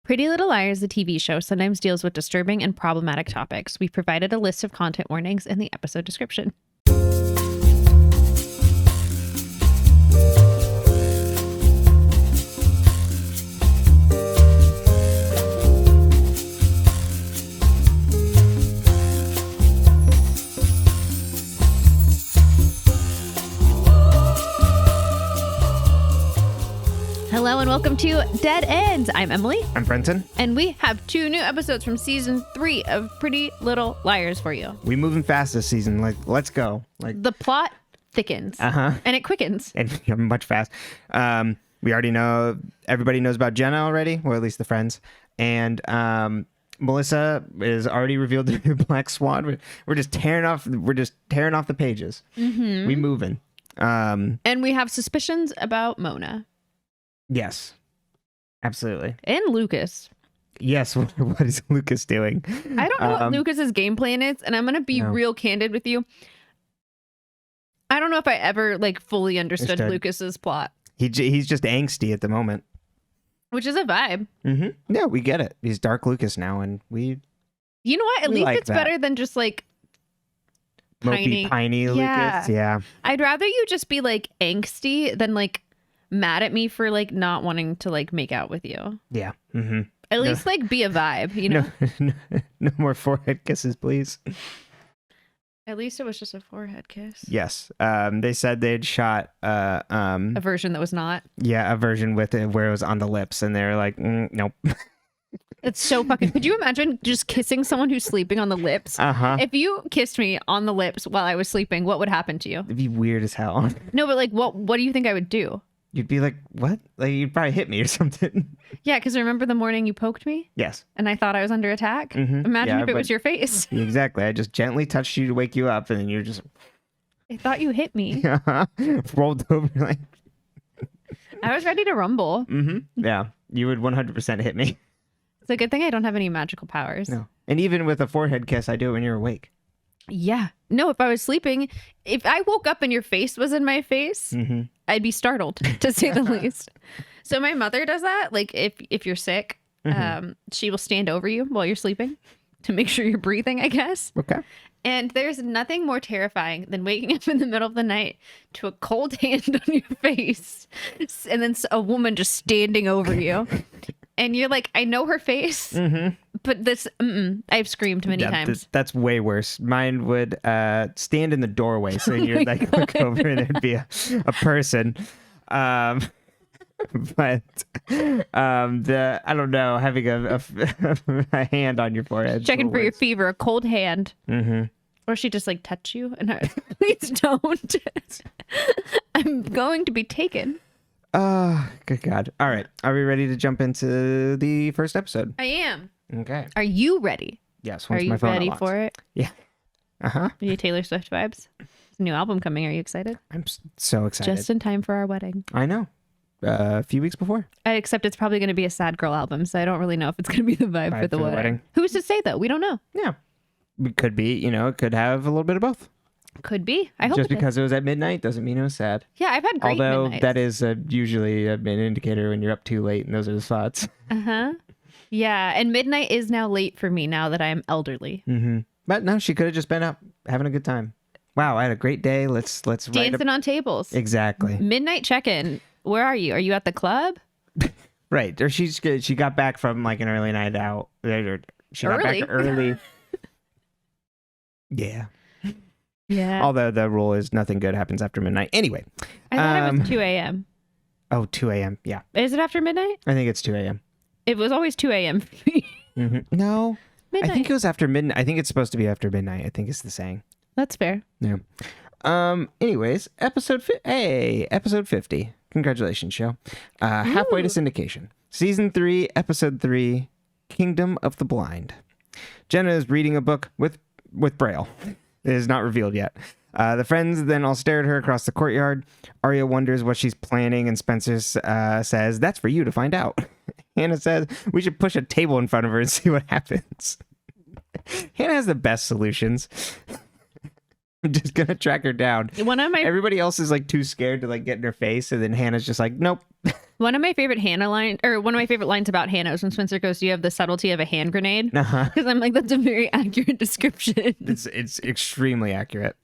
Pretty Little Liars, the TV show, sometimes deals with disturbing and problematic topics. We've provided a list of content warnings in the episode description. Hello and welcome to Dead Ends. I'm Emily. I'm Brenton. And we have 2 new episodes from season 3 of Pretty Little Liars for you. We moving fast this season. Let's go. The plot thickens. And it quickens. And much fast. We already know, everybody knows about Jenna already, or at least the friends. And Melissa is already revealed to be Black Swan. We're just tearing off the pages. Mm-hmm. We moving. And we have suspicions about Mona. Yes, absolutely. And Lucas. Yes, what is Lucas doing? I don't know what Lucas's game plan is, and I'm going to be real candid with you. I don't know if I ever fully understood Lucas's plot. He's just angsty at the moment. Which is a vibe. Mm-hmm. Yeah, we get it. He's Dark Lucas now, and we... You know what? At least it's better than just mopey, piney Lucas. Yeah. I'd rather you just be angsty than mad at me for not wanting to make out with you. Yeah. Mm-hmm. At least be a vibe, you know. No more forehead kisses, please. At least it was just a forehead kiss. Yes. They said they'd shot a version that was not. Yeah, a version with it where it was on the lips, and they're like, nope. It's so fucking... Could you imagine just kissing someone who's sleeping on the lips? If you kissed me on the lips while I was sleeping, what would happen to you? It'd be weird as hell. No, but what do you think I would do? You'd be like, what? You'd probably hit me or something. Yeah, because remember the morning you poked me? Yes. And I thought I was under attack? Mm-hmm. Imagine if it was your face. Exactly. I just gently touched you to wake you up, and then you're just... I thought you hit me. Rolled over I was ready to rumble. Mm-hmm. Yeah, you would 100% hit me. It's a good thing I don't have any magical powers. No. And even with a forehead kiss, I do it when you're awake. Yeah. No, if I was sleeping, if I woke up and your face was in my face, I'd be startled, to say the least. So my mother does that. If you're sick, she will stand over you while you're sleeping to make sure you're breathing, I guess. Okay. And there's nothing more terrifying than waking up in the middle of the night to a cold hand on your face and then a woman just standing over you. And you're like, I know her face, but this, I've screamed many times. That's way worse. Mine would stand in the doorway, so you're look over and there'd be a person. But I don't know, having a hand on your forehead. Checking for your fever, a cold hand. Or she just touch you and please don't. I'm going to be taken. Good God. All right. Are we ready to jump into the first episode? I am. Okay. Are you ready? Yes. Are you ready for it? Yeah. Are you Taylor Swift vibes? There's a new album coming. Are you excited? I'm so excited. Just in time for our wedding. I know. A few weeks before. Except it's probably going to be a sad girl album, so I don't really know if it's going to be the vibe for the wedding. Who's to say, though? We don't know. Yeah. It could be, it could have a little bit of both. Could be. I hope just because it was at midnight doesn't mean it was sad. Yeah, I've had great Although midnights. that is usually an indicator when you're up too late, and those are the spots. Yeah, and midnight is now late for me now that I am elderly. But no, she could have just been up having a good time. Wow, I had a great day. Let's dancing on tables. Exactly. Midnight check-in. Where are you? Are you at the club? Right. Or she got back from an early night out. She got back early. Yeah. Yeah. Although the rule is nothing good happens after midnight. Anyway. I thought it was 2 a.m. Oh, 2 a.m. Yeah. Is it after midnight? I think it's 2 a.m. It was always 2 a.m. for me. No. Midnight. I think it was after midnight. I think it's supposed to be after midnight. I think it's the saying. That's fair. Yeah. Anyways, episode 50. Congratulations, show. Halfway to syndication. Season 3, episode 3, Kingdom of the Blind. Jenna is reading a book with Braille. It is not revealed yet. The friends then all stare at her across the courtyard. Aria wonders what she's planning, and Spencer says, that's for you to find out. Hannah says, we should push a table in front of her and see what happens. Hannah has the best solutions. I'm just going to track her down. Everybody else is too scared to get in her face, and then Hannah's just like, nope. One of my favorite lines about Hannah is when Spencer goes, "Do you have the subtlety of a hand grenade?" Because I'm like, that's a very accurate description. It's extremely accurate.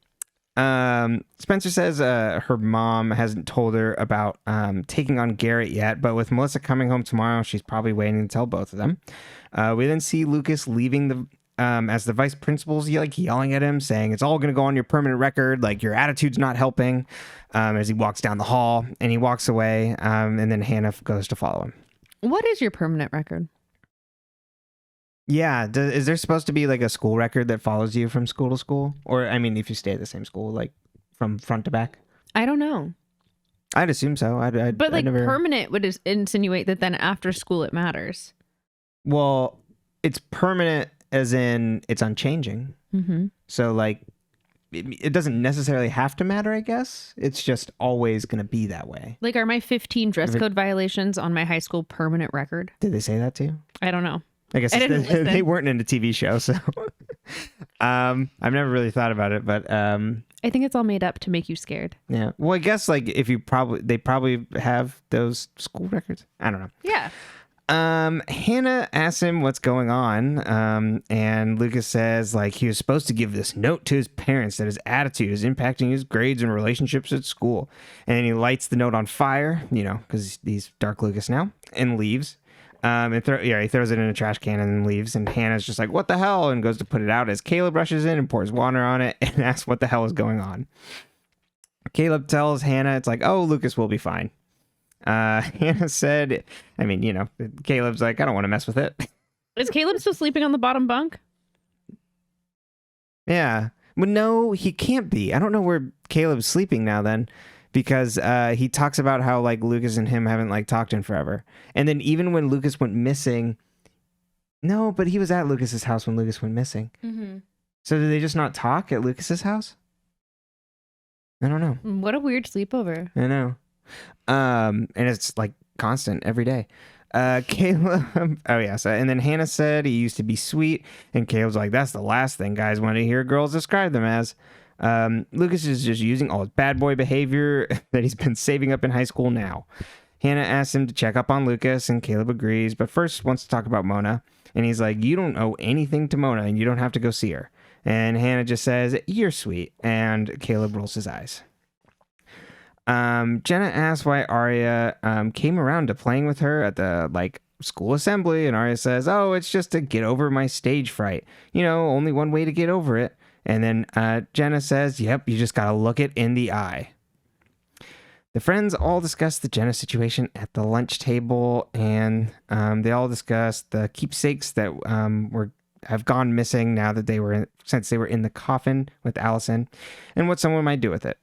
Spencer says her mom hasn't told her about taking on Garrett yet, but with Melissa coming home tomorrow, she's probably waiting to tell both of them. We then see Lucas leaving the as the vice principal's yelling at him, saying it's all going to go on your permanent record, like your attitude's not helping, as he walks down the hall, and he walks away, and then Hannah goes to follow him. What is your permanent record? Yeah, is there supposed to be like a school record that follows you from school to school? Or, I mean, if you stay at the same school, like from front to back? I don't know. I'd assume so. But like permanent would insinuate that then after school it matters. Well, it's permanent as in it's unchanging. Mm-hmm. So like it doesn't necessarily have to matter, I guess. It's just always going to be that way. Like, are my 15 dress code violations on my high school permanent record? Did they say that too? I don't know. I guess they weren't in a TV show, so I've never really thought about it, but I think it's all made up to make you scared. Yeah. Well, I guess like if they probably have those school records. I don't know. Yeah. Hannah asks him what's going on, and Lucas says like he was supposed to give this note to his parents that his attitude is impacting his grades and relationships at school, and he lights the note on fire, because he's Dark Lucas now, and leaves. He throws it in a trash can and then leaves, and Hannah's just like, what the hell, and goes to put it out as Caleb rushes in and pours water on it and asks what the hell is going on. Caleb tells Hannah it's like, oh, Lucas will be fine. Hannah said, Caleb's like, I don't want to mess with it. Is Caleb still sleeping on the bottom bunk? Yeah. Well, no, he can't be. I don't know where Caleb's sleeping now then. Because he talks about how like Lucas and him haven't like talked in forever, and then even when Lucas went missing, no, but he was at Lucas's house when Lucas went missing. Mm-hmm. So did they just not talk at Lucas's house? I don't know. What a weird sleepover. I know, and it's like constant every day. Caleb, oh yeah, so, and then Hannah said he used to be sweet, and Caleb's like, that's the last thing guys want to hear girls describe them as. Lucas is just using all his bad boy behavior that he's been saving up in high school now. Hannah asks him to check up on Lucas, and Caleb agrees, but first wants to talk about Mona. And he's like, you don't owe anything to Mona, and you don't have to go see her. And Hannah just says, you're sweet. And Caleb rolls his eyes. Jenna asks why Aria came around to playing with her at the school assembly, and Aria says, oh, it's just to get over my stage fright. Only one way to get over it. And then Jenna says, yep, you just got to look it in the eye. The friends all discuss the Jenna situation at the lunch table, and they all discuss the keepsakes that have gone missing since they were in the coffin with Allison, and what someone might do with it.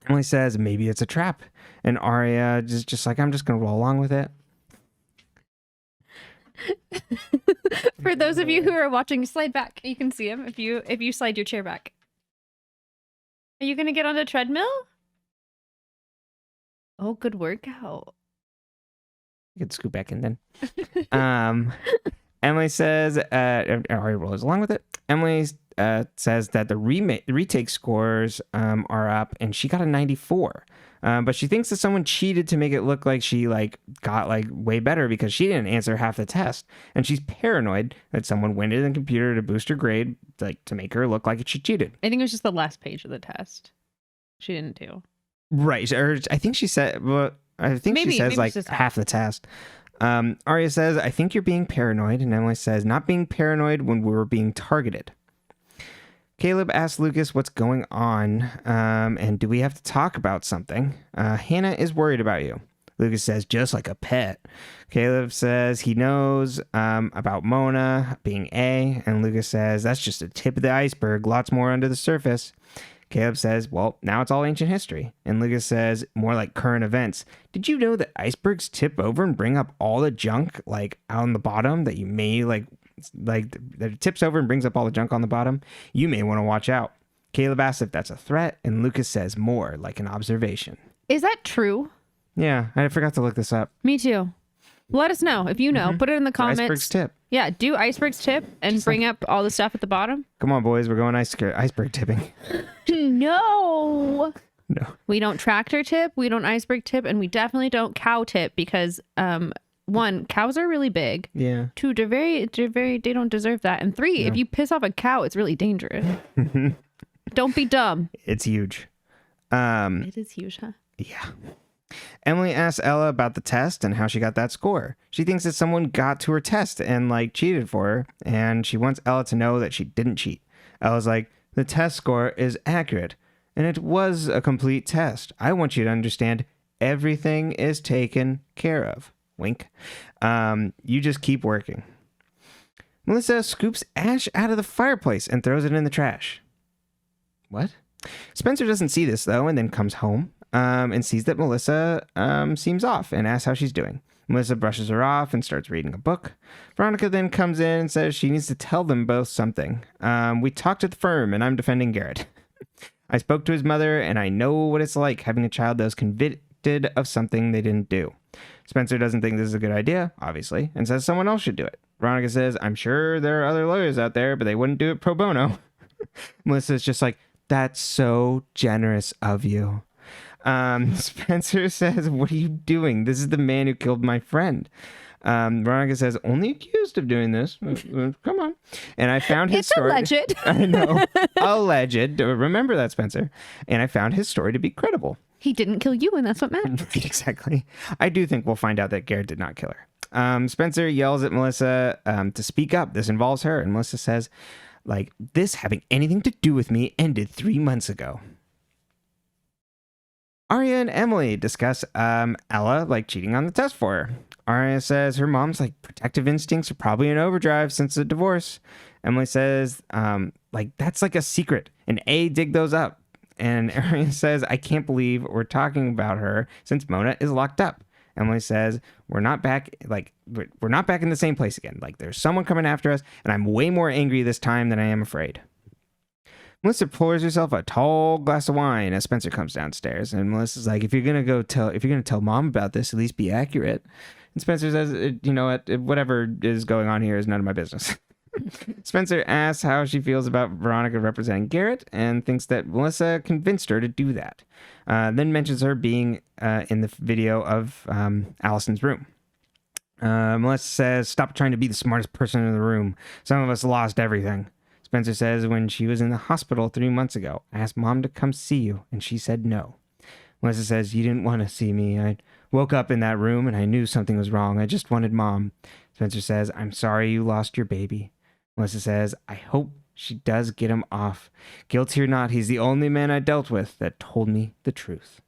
Emily says maybe it's a trap, and Aria is just like, I'm just going to roll along with it. For those of you who are watching, slide back. You can see him if you slide your chair back. Are you gonna get on a treadmill? Oh, good workout. You can scoot back in then. Emily says, Aria rolls along with it. Emily says that the retake scores are up, and she got a 94. But she thinks that someone cheated to make it look like she got way better because she didn't answer half the test, and she's paranoid that someone went in the computer to boost her grade, to make her look like she cheated. I think it was just the last page of the test she didn't do. Right, or I think she said. Well, I think she says half the test. Aria says, I think you're being paranoid, and Emily says, not being paranoid when we were being targeted. Caleb asks Lucas what's going on, and do we have to talk about something? Hannah is worried about you. Lucas says, just like a pet. Caleb says he knows about Mona being A, and Lucas says, that's just a tip of the iceberg, lots more under the surface. Caleb says, well, now it's all ancient history. And Lucas says, more like current events. Did you know that icebergs tip over and bring up all the junk, out on the bottom that you may, that it tips over and brings up all the junk on the bottom? You may want to watch out. Caleb asks if that's a threat, and Lucas says more like an observation. Is that true? Yeah, I forgot to look this up. Me too. Let us know if you know. Mm-hmm. Put it in the comments. Icebergs tip. Yeah, do icebergs tip and just bring up all the stuff at the bottom. Come on, boys, we're going iceberg tipping. No. No. We don't tractor tip, we don't iceberg tip, and we definitely don't cow tip because, one, cows are really big. Yeah. Two, they don't deserve that. And three, if you piss off a cow, it's really dangerous. Don't be dumb. It's huge. It is huge, huh? Yeah. Emily asks Ella about the test and how she got that score. She thinks that someone got to her test and cheated for her, and she wants Ella to know that she didn't cheat. Ella's like, the test score is accurate, and it was a complete test. I want you to understand everything is taken care of. Wink. You just keep working. Melissa scoops ash out of the fireplace and throws it in the trash. What? Spencer doesn't see this, though, and then comes home and sees that Melissa seems off and asks how she's doing. Melissa brushes her off and starts reading a book. Veronica then comes in and says she needs to tell them both something. We talked at the firm, and I'm defending Garrett. I spoke to his mother, and I know what it's like having a child that was convicted of something they didn't do. Spencer doesn't think this is a good idea, obviously, and says someone else should do it. Veronica says, I'm sure there are other lawyers out there, but they wouldn't do it pro bono. Melissa's just like, that's so generous of you. Spencer says, what are you doing? This is the man who killed my friend. Veronica says, only accused of doing this. Come on. And I found his story. It's alleged. I know. Alleged. Remember that, Spencer. And I found his story to be credible. He didn't kill you, and that's what matters. Exactly. I do think we'll find out that Garrett did not kill her. Spencer yells at Melissa to speak up. This involves her. And Melissa says, this having anything to do with me ended 3 months ago. Aria and Emily discuss Ella cheating on the test for her. Aria says her mom's protective instincts are probably in overdrive since the divorce. Emily says that's a secret, and dig those up. And Aria says, I can't believe we're talking about her since Mona is locked up. Emily says, we're not back in the same place again. There's someone coming after us, and I'm way more angry this time than I am afraid. Melissa pours herself a tall glass of wine as Spencer comes downstairs, and Melissa's like, if you're gonna tell mom about this, at least be accurate. And Spencer says, you know what, whatever is going on here is none of my business. Spencer asks how she feels about Veronica representing Garrett and thinks that Melissa convinced her to do that. Then mentions her being in the video of Allison's room. Melissa says, stop trying to be the smartest person in the room. Some of us lost everything. Spencer says, when she was in the hospital 3 months ago, I asked mom to come see you, and she said no. Melissa says, you didn't want to see me. I woke up in that room, and I knew something was wrong. I just wanted mom. Spencer says, I'm sorry you lost your baby. Melissa says, I hope she does get him off. Guilty or not, he's the only man I dealt with that told me the truth.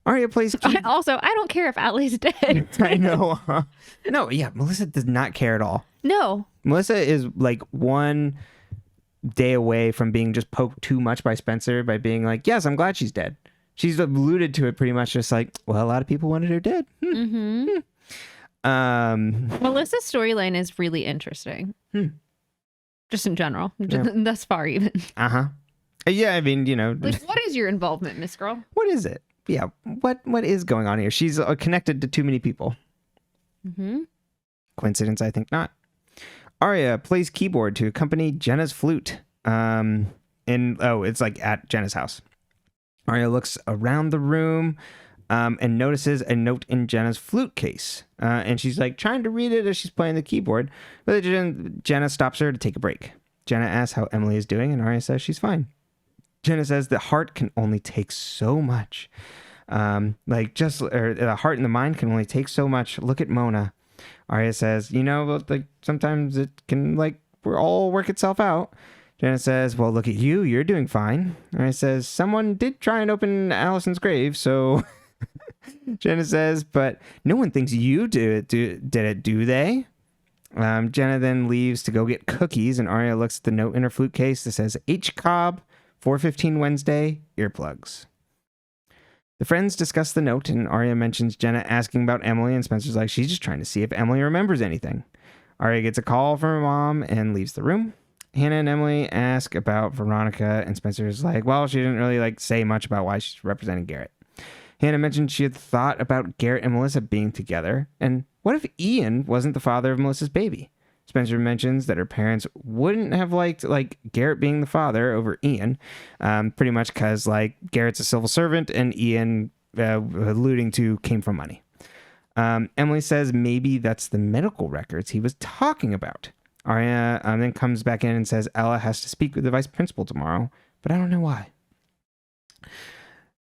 Aria plays Also, I don't care if Allie's dead. I know. No, yeah, Melissa does not care at all. No. Melissa is 1 day away from being just poked too much by Spencer by being like, yes, I'm glad she's dead. She's alluded to it pretty much just a lot of people wanted her dead. Melissa's storyline is really interesting. Just in general. Thus far, even. Yeah, I mean, what is your involvement, Miss Girl? What is it? Yeah, what is going on here? She's connected to too many people. Coincidence? I think not. Aria plays keyboard to accompany Jenna's flute. It's at Jenna's house. Aria looks around the room and notices a note in Jenna's flute case. And she's trying to read it as she's playing the keyboard. But Jenna stops her to take a break. Jenna asks how Emily is doing, and Aria says she's fine. Jenna says the heart can only take so much. The heart and the mind can only take so much. Look at Mona. Aria says, sometimes it can all work itself out. Jenna says, well, look at you. You're doing fine. Aria says, someone did try and open Allison's grave, so... Jenna says, but no one thinks you did it, do they? Jenna then leaves to go get cookies, and Aria looks at the note in her flute case that says, H. Cobb, 4:15 Wednesday, earplugs. The friends discuss the note, and Aria mentions Jenna asking about Emily, and Spencer's like, she's just trying to see if Emily remembers anything. Aria gets a call from her mom and leaves the room. Hannah and Emily ask about Veronica, and Spencer's like, well, she didn't really say much about why she's representing Garrett. Hannah mentioned she had thought about Garrett and Melissa being together, and what if Ian wasn't the father of Melissa's baby? Spencer mentions that her parents wouldn't have liked like Garrett being the father over Ian, pretty much because like Garrett's a civil servant and Ian, alluding to, came from money. Emily says maybe that's the medical records he was talking about. Aria then comes back in and says Ella has to speak with the vice principal tomorrow, but I don't know why.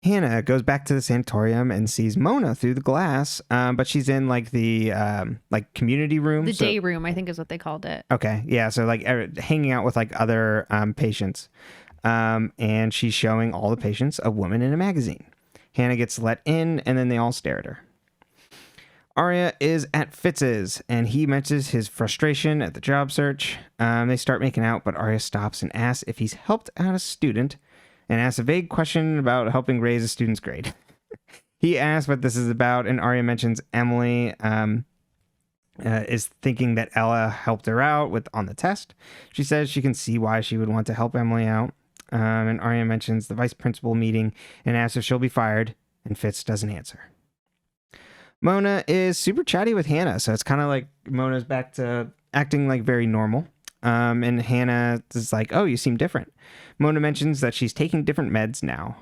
Hannah goes back to the sanatorium and sees Mona through the glass, but she's in like the like community room. The day room, I think is what they called it. Okay, yeah, so like hanging out with like other patients, and she's showing all the patients a woman in a magazine. Hannah gets let in, and then they all stare at her. Aria is at Fitz's, and he mentions his frustration at the job search. They start making out, but Aria stops and asks if he's helped out a student, and asks a vague question about helping raise a student's grade. He asks what this is about, and Aria mentions Emily is thinking that Ella helped her out on the test. She says she can see why she would want to help Emily out. And Aria mentions the vice principal meeting and asks if she'll be fired, and Fitz doesn't answer. Mona is super chatty with Hannah, so it's kind of like Mona's back to acting like very normal. And Hannah is like, oh, you seem different. Mona mentions that she's taking different meds now.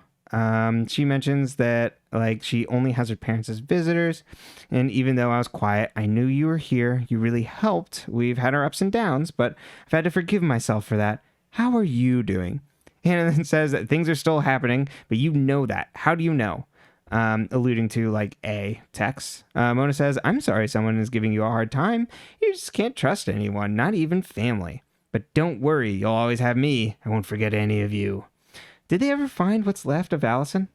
She mentions that like she only has her parents as visitors. And even though I was quiet, I knew you were here. You really helped. We've had our ups and downs, but I've had to forgive myself for that. How are you doing? Hannah then says that things are still happening, but you know that. How do you know? Alluding to like a text. Mona says, I'm sorry someone is giving you a hard time. You just can't trust anyone, not even family. But don't worry, you'll always have me. I won't forget any of you. Did they ever find what's left of Allison?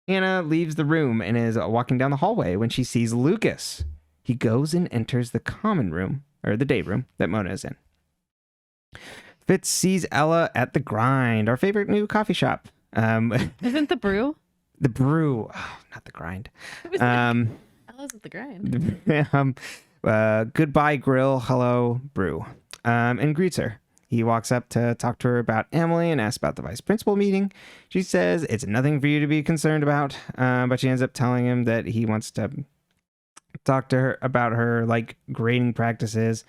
Hannah leaves the room and is walking down the hallway when she sees Lucas. He goes and enters the common room, or the day room that Mona is in. Fitz sees Ella at the Grind, our favorite new coffee shop. Isn't the brew? The brew, oh, not the Grind. Ella's at the Grind. Goodbye grill, hello brew, and greets her. He walks up to talk to her about Emily and asks about the vice principal meeting. She says it's nothing for you to be concerned about, but she ends up telling him that he wants to talk to her about her like grading practices.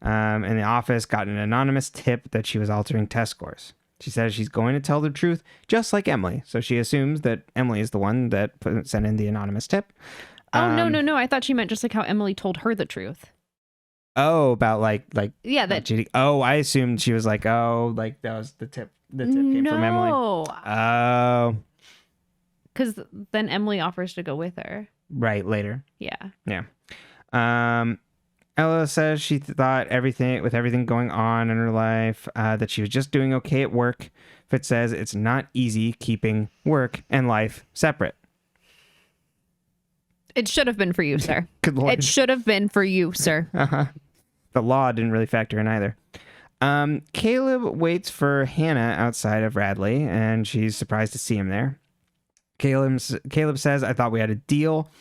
In the office, got an anonymous tip that she was altering test scores. She says she's going to tell the truth, just like Emily. So she assumes that Emily is the one that sent in the anonymous tip. Oh, no. I thought she meant just like how Emily told her the truth. Oh, about like yeah, that cheating. Oh, I assumed she was like, oh, like that was the tip. The tip came from Emily. Oh, because then Emily offers to go with her. Right, later. Yeah. Ella says she thought everything going on in her life, that she was just doing okay at work. Fitz says it's not easy keeping work and life separate. It should have been for you, sir. Good Lord. It should have been for you, sir. The law didn't really factor in either. Caleb waits for Hannah outside of Radley, and she's surprised to see him there. Caleb says, I thought we had a deal.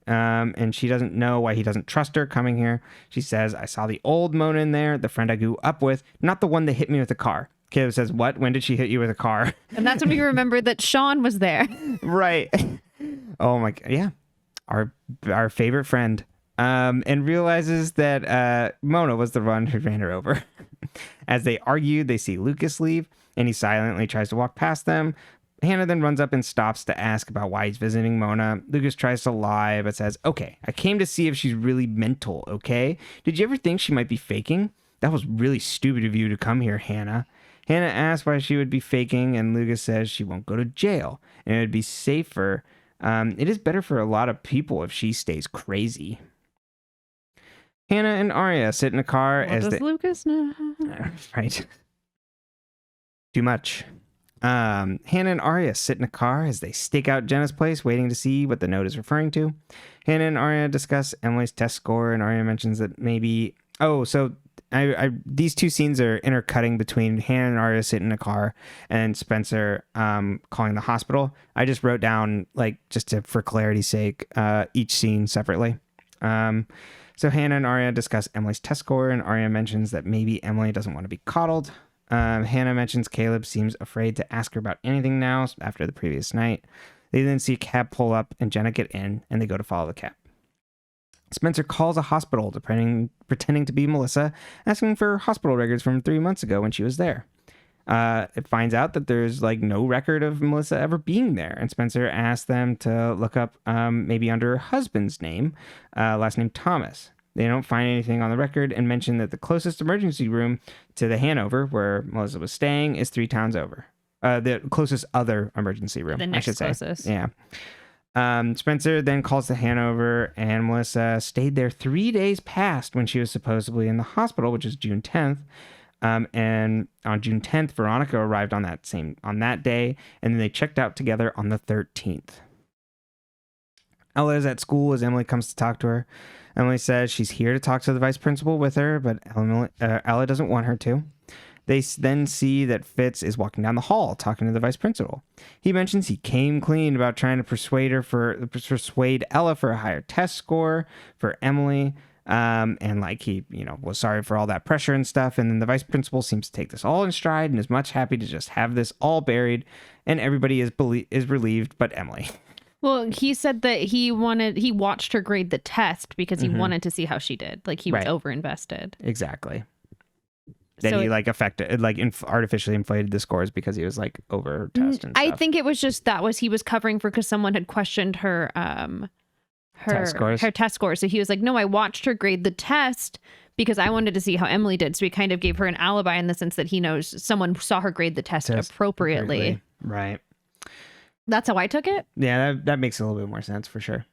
And she doesn't know why he doesn't trust her coming here. She says, I saw the old Mona in there, the friend I grew up with, not the one that hit me with a car. Caleb says, what? When did she hit you with a car? And that's when we remember that Sean was there. Right. Oh my God. Yeah. Our favorite friend. And realizes that Mona was the one who ran her over. As they argue, they see Lucas leave, and he silently tries to walk past them. Hannah then runs up and stops to ask about why he's visiting Mona. Lucas tries to lie, but says, okay, I came to see if she's really mental, okay? Did you ever think she might be faking? That was really stupid of you to come here, Hannah. Hannah asks why she would be faking, and Lucas says she won't go to jail, and it would be safer. It is better for a lot of people if she stays crazy. Hannah and Aria sit in a car What does Lucas know? Right. Too much. Hannah and Aria sit in a car as they stake out Jenna's place, waiting to see what the note is referring to. Hannah and Aria discuss Emily's test score, and Aria mentions that maybe... Oh, so these two scenes are intercutting between Hannah and Aria sitting in a car and Spencer calling the hospital. I just wrote down, like, for clarity's sake, each scene separately. So Hannah and Aria discuss Emily's test score, and Aria mentions that maybe Emily doesn't want to be coddled. Hannah mentions Caleb seems afraid to ask her about anything now after the previous night. They then see a cab pull up and Jenna get in, and they go to follow the cab. Spencer calls a hospital pretending to be Melissa, asking for hospital records from 3 months ago when she was there. It finds out that there's like no record of Melissa ever being there, and Spencer asks them to look up maybe under her husband's name, last name Thomas. They don't find anything on the record and mention that the closest emergency room to the Hanover, where Melissa was staying, is 3 towns over. The closest other emergency room, the next I should closest. say. Yeah. Spencer then calls the Hanover, and Melissa stayed there 3 days past when she was supposedly in the hospital, which is June 10th. And on June 10th, Veronica arrived on that day, and then they checked out together on the 13th. Ella is at school as Emily comes to talk to her. Emily says she's here to talk to the vice principal with her, but Ella doesn't want her to. They then see that Fitz is walking down the hall talking to the vice principal. He mentions he came clean about trying to persuade Ella for a higher test score for Emily. And like he, was sorry for all that pressure and stuff. And then the vice principal seems to take this all in stride and is much happy to just have this all buried. And everybody is relieved, but Emily. Well, he said that he watched her grade the test because he wanted to see how she did. Like he was overinvested. Exactly. That so he artificially inflated the scores because he was like over test and stuff. I think it was just he was covering for because someone had questioned her test scores. So he was like, no, I watched her grade the test because I wanted to see how Emily did. So he kind of gave her an alibi in the sense that he knows someone saw her grade the test appropriately. Right. That's how I took it. Yeah, that makes a little bit more sense for sure.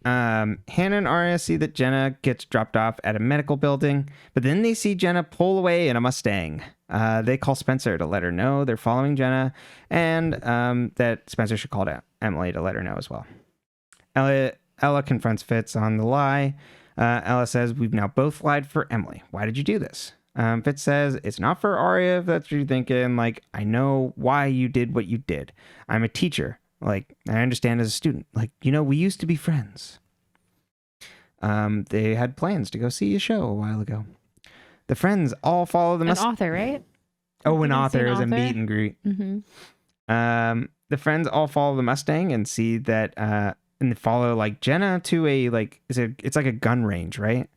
Hannah and Aria see that Jenna gets dropped off at a medical building, but then they see Jenna pull away in a Mustang. They call Spencer to let her know they're following Jenna, and that Spencer should call to Emily to let her know as well. Ella confronts Fitz on the lie. Ella says, we've now both lied for Emily. Why did you do this? Fitz says, it's not for Aria, if that's what you're thinking. Like, I know why you did what you did. I'm a teacher. Like, I understand as a student. Like, we used to be friends. They had plans to go see a show a while ago. The friends all follow the Mustang. An author, right? Oh, an author is a meet and greet. Mm-hmm. The friends all follow the Mustang and see that, and follow like Jenna to it's like a gun range, right?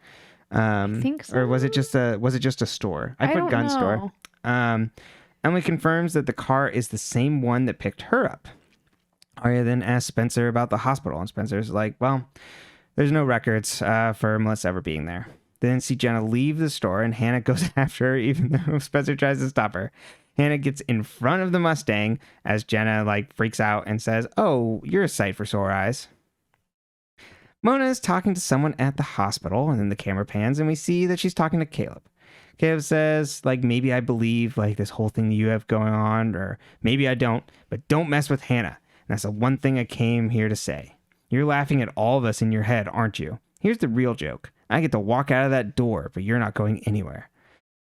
I think so. Or was it just a store? I put gun store. Emily confirms that the car is the same one that picked her up. Aria then asks Spencer about the hospital, and Spencer's like, well, there's no records for Melissa ever being there. They then see Jenna leave the store, and Hannah goes after her, even though Spencer tries to stop her. Hannah gets in front of the Mustang as Jenna freaks out and says, oh, you're a sight for sore eyes. Mona is talking to someone at the hospital, and then the camera pans, and we see that she's talking to Caleb. Caleb says, maybe I believe, this whole thing that you have going on, or maybe I don't, but don't mess with Hannah. And that's the one thing I came here to say. You're laughing at all of us in your head, aren't you? Here's the real joke. I get to walk out of that door, but you're not going anywhere.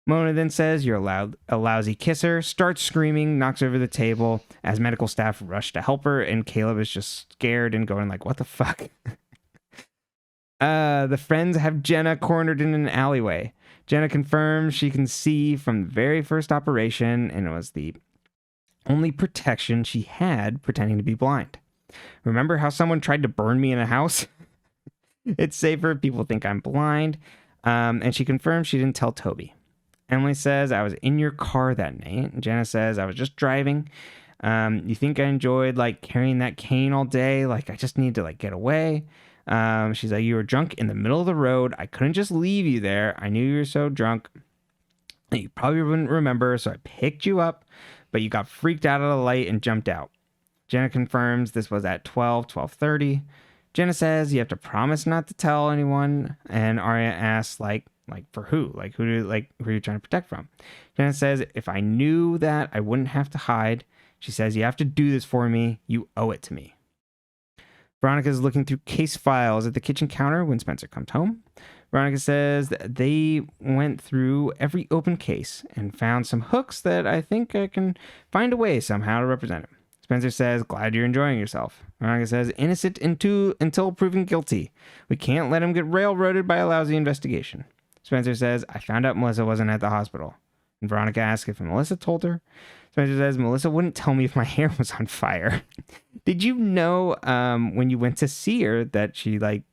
Mona then says you're a lousy kisser, starts screaming, knocks over the table as medical staff rush to help her, and Caleb is just scared and going what the fuck? The friends have Jenna cornered in an alleyway. Jenna confirms she can see from the very first operation, and it was the only protection she had pretending to be blind. Remember how someone tried to burn me in a house? It's safer if people think I'm blind. And she confirms she didn't tell Toby. Emily says, I was in your car that night. And Jenna says, I was just driving. You think I enjoyed carrying that cane all day? I just need to get away. She's like, you were drunk in the middle of the road. I couldn't just leave you there. I knew you were so drunk that you probably wouldn't remember. So I picked you up, but you got freaked out of the light and jumped out. Jenna confirms this was at 12:30. Jenna says you have to promise not to tell anyone. And Aria asks for who? Who are you trying to protect from? Jenna says, if I knew that, I wouldn't have to hide. She says, you have to do this for me. You owe it to me. Veronica is looking through case files at the kitchen counter when Spencer comes home. Veronica says that they went through every open case and found some hooks that I think I can find a way somehow to represent him. Spencer says, glad you're enjoying yourself. Veronica says, innocent until proven guilty. We can't let him get railroaded by a lousy investigation. Spencer says, I found out Melissa wasn't at the hospital. And Veronica asks if Melissa told her. Spencer says, Melissa wouldn't tell me if my hair was on fire. Did you know when you went to see her that she that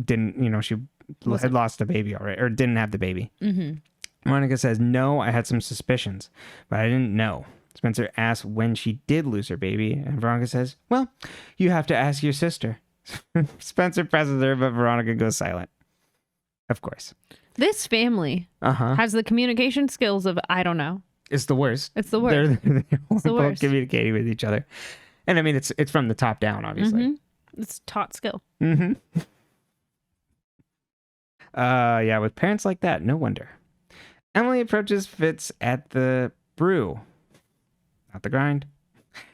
didn't, she had lost the baby already, or didn't have the baby. Mm-hmm. Veronica says, no, I had some suspicions, but I didn't know. Spencer asks when she did lose her baby, and Veronica says, well, you have to ask your sister. Spencer presses her, but Veronica goes silent. Of course. This family has the communication skills of, I don't know. It's the worst. It's the worst. They're it's the worst. Communicating with each other. And I mean, it's from the top down, obviously. Mm-hmm. It's taught skill. Mm-hmm. Yeah, with parents like that, no wonder. Emily approaches Fitz at the brew. Not the grind.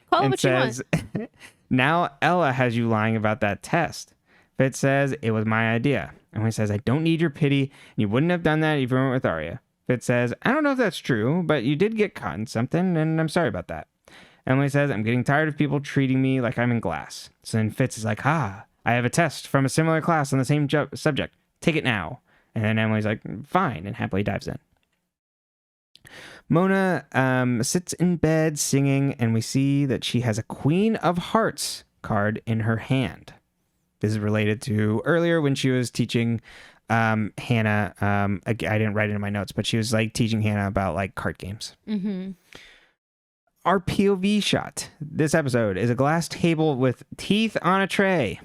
Call it and what says, you want. Now Ella has you lying about that test. Fitz says, it was my idea. Emily says, I don't need your pity. And you wouldn't have done that if you went with Aria. Fitz says, I don't know if that's true, but you did get caught in something, and I'm sorry about that. Emily says, I'm getting tired of people treating me like I'm in glass. So then Fitz is like, I have a test from a similar class on the same subject. Take it now. And then Emily's like, fine, and happily dives in. Mona sits in bed singing, and we see that she has a Queen of Hearts card in her hand. This is related to earlier when she was teaching Hannah. I didn't write it in my notes, but she was like teaching Hannah about like card games. Mm-hmm. Our POV shot this episode is a glass table with teeth on a tray.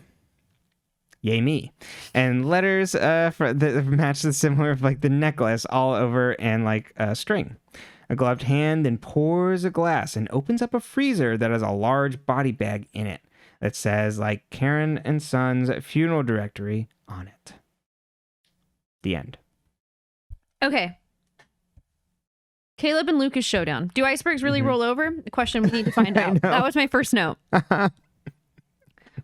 Yay me. And letters that match the similar of like the necklace all over and like a string. A gloved hand then pours a glass and opens up a freezer that has a large body bag in it that says like Karen and Son's funeral directory on it. The end. Okay. Haleb and Lucas showdown. Do icebergs really roll over? A question we need to find out. That was my first note.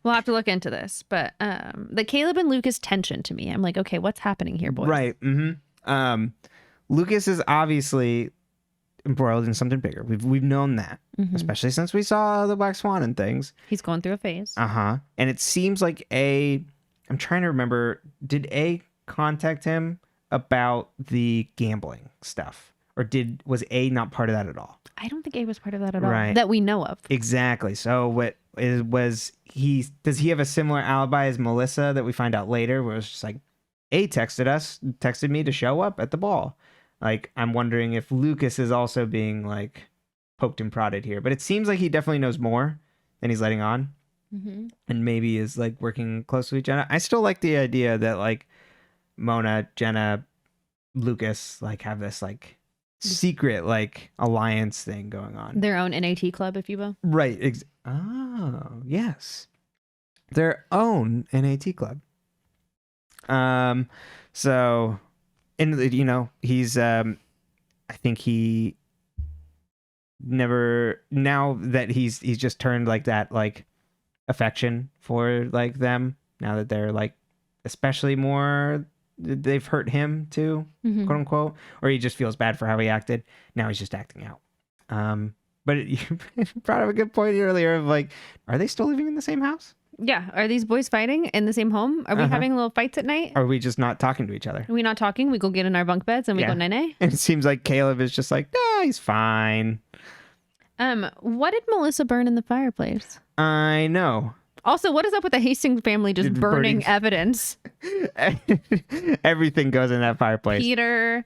We'll have to look into this. But the Haleb and Lucas tension to me, I'm like, okay, what's happening here, boys? Right. Mm-hmm. Lucas is obviously embroiled in something bigger. We've known that, especially since we saw the Black Swan and things. He's going through a phase. And it seems like I'm trying to remember, did A contact him about the gambling stuff? Or was A not part of that at all? I don't think A was part of that at all. That we know of. Exactly. So does he have a similar alibi as Melissa that we find out later, where it's just like, A texted me to show up at the ball. Like, I'm wondering if Lucas is also being like poked and prodded here, but it seems like he definitely knows more than he's letting on. And maybe is like working closely with Jenna. I still like the idea that like Mona, Jenna, Lucas like have this like secret like alliance thing going on. Their own NAT club, if you will. Right. Oh, yes. Their own NAT club. So, and he's I think he never, now that he's just turned like that like affection for like them, now that they're like especially more, they've hurt him too, quote unquote, or he just feels bad for how he acted. Now he's just acting out. But you brought up a good point earlier of like, are they still living in the same house? Yeah. Are these boys fighting in the same home? Are we having little fights at night? Are we just not talking to each other? Are we not talking? We go get in our bunk beds and we go nay-nay? And it seems like Caleb is just like, nah, he's fine. What did Melissa burn in the fireplace? I know. Also, what is up with the Hastings family just burning evidence? Everything goes in that fireplace. Peter,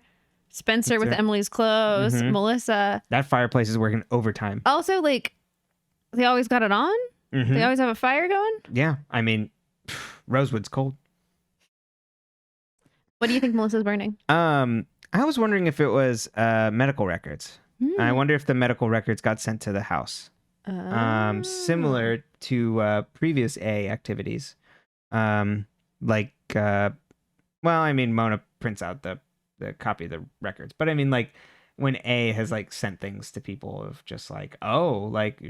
Spencer with Emily's clothes, Melissa. That fireplace is working overtime. Also, like, they always got it on? They always have a fire going? Yeah. I mean, Rosewood's cold. What do you think Melissa's burning? I was wondering if it was medical records. I wonder if the medical records got sent to the house. Similar to previous A activities. Well, I mean, Mona prints out the copy of the records, but I mean, like, when A has like sent things to people of just like, oh, like,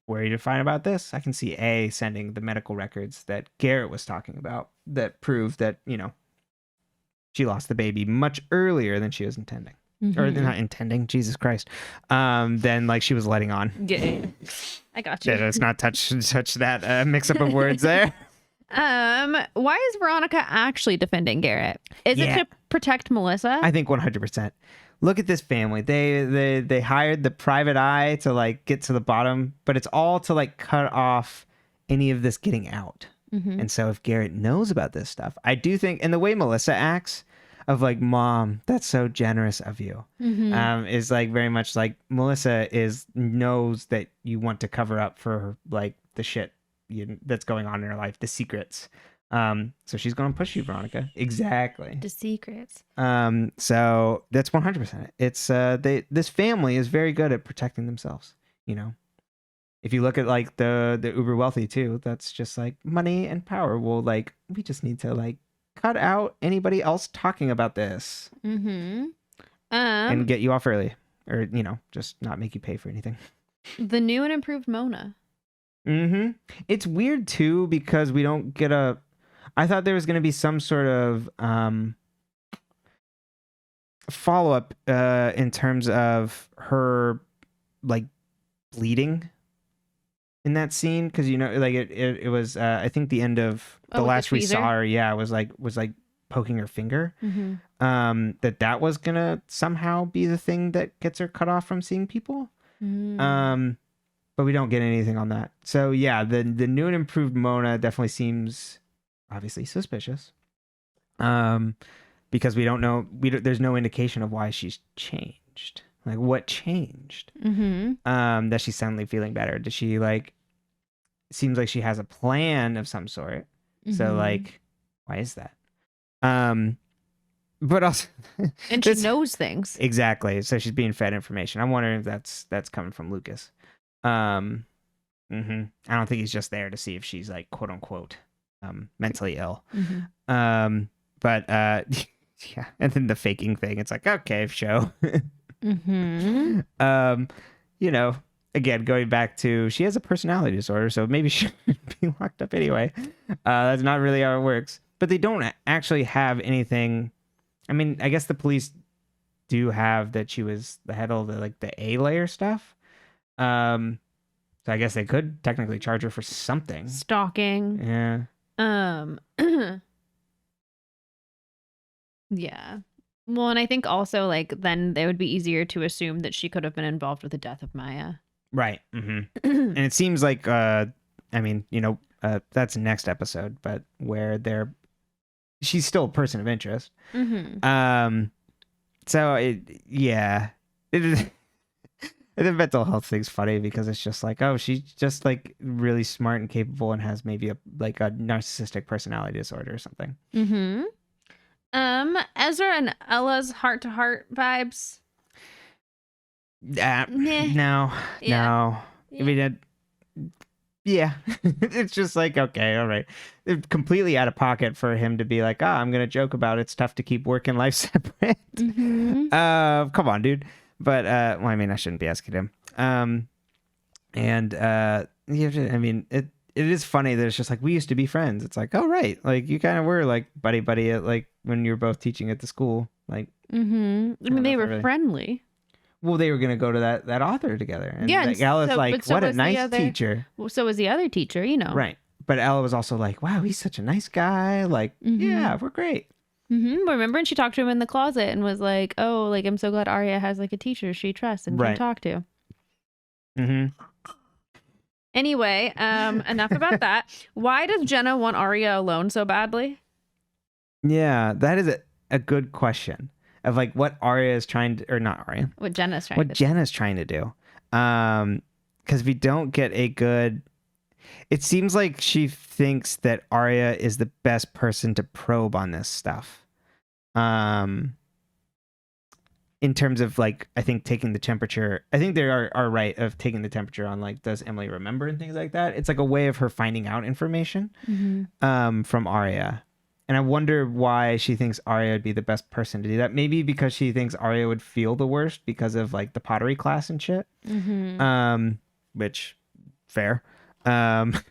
where are you to find about this? I can see A sending the medical records that Garrett was talking about that prove that, she lost the baby much earlier than she was intending. Or not intending, Jesus Christ. Then like she was letting on. Yeah. I got you. Yeah, let's not touch that mix up of words there. Why is Veronica actually defending Garrett? Is it to protect Melissa? I think 100%. Look at this family. They hired the private eye to like get to the bottom, but it's all to like cut off any of this getting out. And so if Garrett knows about this stuff, I do think, and the way Melissa acts of like, Mom, that's so generous of you, is like very much like Melissa knows that you want to cover up for like the shit that's going on in her life, the secrets. So she's going to push you, Veronica. Exactly. The secrets. So that's 100%. It's this family is very good at protecting themselves, you know. If you look at like the uber wealthy too, that's just like money and power. Well, like we just need to like cut out anybody else talking about this and get you off early, or you know, just not make you pay for anything. The new and improved Mona. It's weird too because we don't get a. I thought there was going to be some sort of follow up in terms of her like bleeding in that scene, because you know, like it was I think the end of the last we saw her, was like poking her finger. That was gonna somehow be the thing that gets her cut off from seeing people. But we don't get anything on that. So yeah, the new and improved Mona definitely seems obviously suspicious, because we don't know, there's no indication of why she's changed. Like what changed? That she's suddenly feeling better. Does she like? Seems like she has a plan of some sort. So like, why is that? But also, and she knows things exactly. So she's being fed information. I'm wondering if that's coming from Lucas. I don't think he's just there to see if she's like quote unquote mentally ill. But yeah, and then the faking thing. It's like, okay, show. You know, again, going back to, she has a personality disorder, so maybe she should be locked up anyway. That's not really how it works. But they don't actually have anything. I mean, I guess the police do have that she was the head of the A layer stuff. So I guess they could technically charge her for something. Stalking. Yeah. Yeah. Well, and I think also like then it would be easier to assume that she could have been involved with the death of Maya. Right. And it seems like I mean, you know, that's next episode, but where she's still a person of interest. So the mental health thing's funny because it's just like, oh, she's just like really smart and capable and has maybe a narcissistic personality disorder or something. Ezra and Ella's heart-to-heart vibes. No. I mean, it's just like, okay, all right. It's completely out of pocket for him to be like, I'm going to joke about it's tough to keep work and life separate. Come on, dude. But, well, I mean, I shouldn't be asking him. I mean, it is funny that it's just like, we used to be friends. It's like, oh, right. Like, you kind of were like buddy at like when you were both teaching at the school. Like, I mean, they were friendly. Well, they were going to go to that author together. And like, Ella's so what a nice teacher. Well, so was the other teacher, you know. Right. But Ella was also like, wow, he's such a nice guy. Like, yeah, we're great. Remember, and she talked to him in the closet and was like, oh, like, I'm so glad Aria has like a teacher she trusts and can talk to. Anyway, enough about that. Why does Jenna want Aria alone so badly? Yeah, that is a good question. Of like what Aria is trying to, or not Aria. What Jenna's trying to do. Because we don't get a good. It seems like she thinks that Aria is the best person to probe on this stuff. In terms of like, I think taking the temperature. I think they are right of taking the temperature on like, does Emily remember and things like that. It's like a way of her finding out information from Aria. And I wonder why she thinks Aria would be the best person to do that. Maybe because she thinks Aria would feel the worst because of like the pottery class and shit. Which, fair. But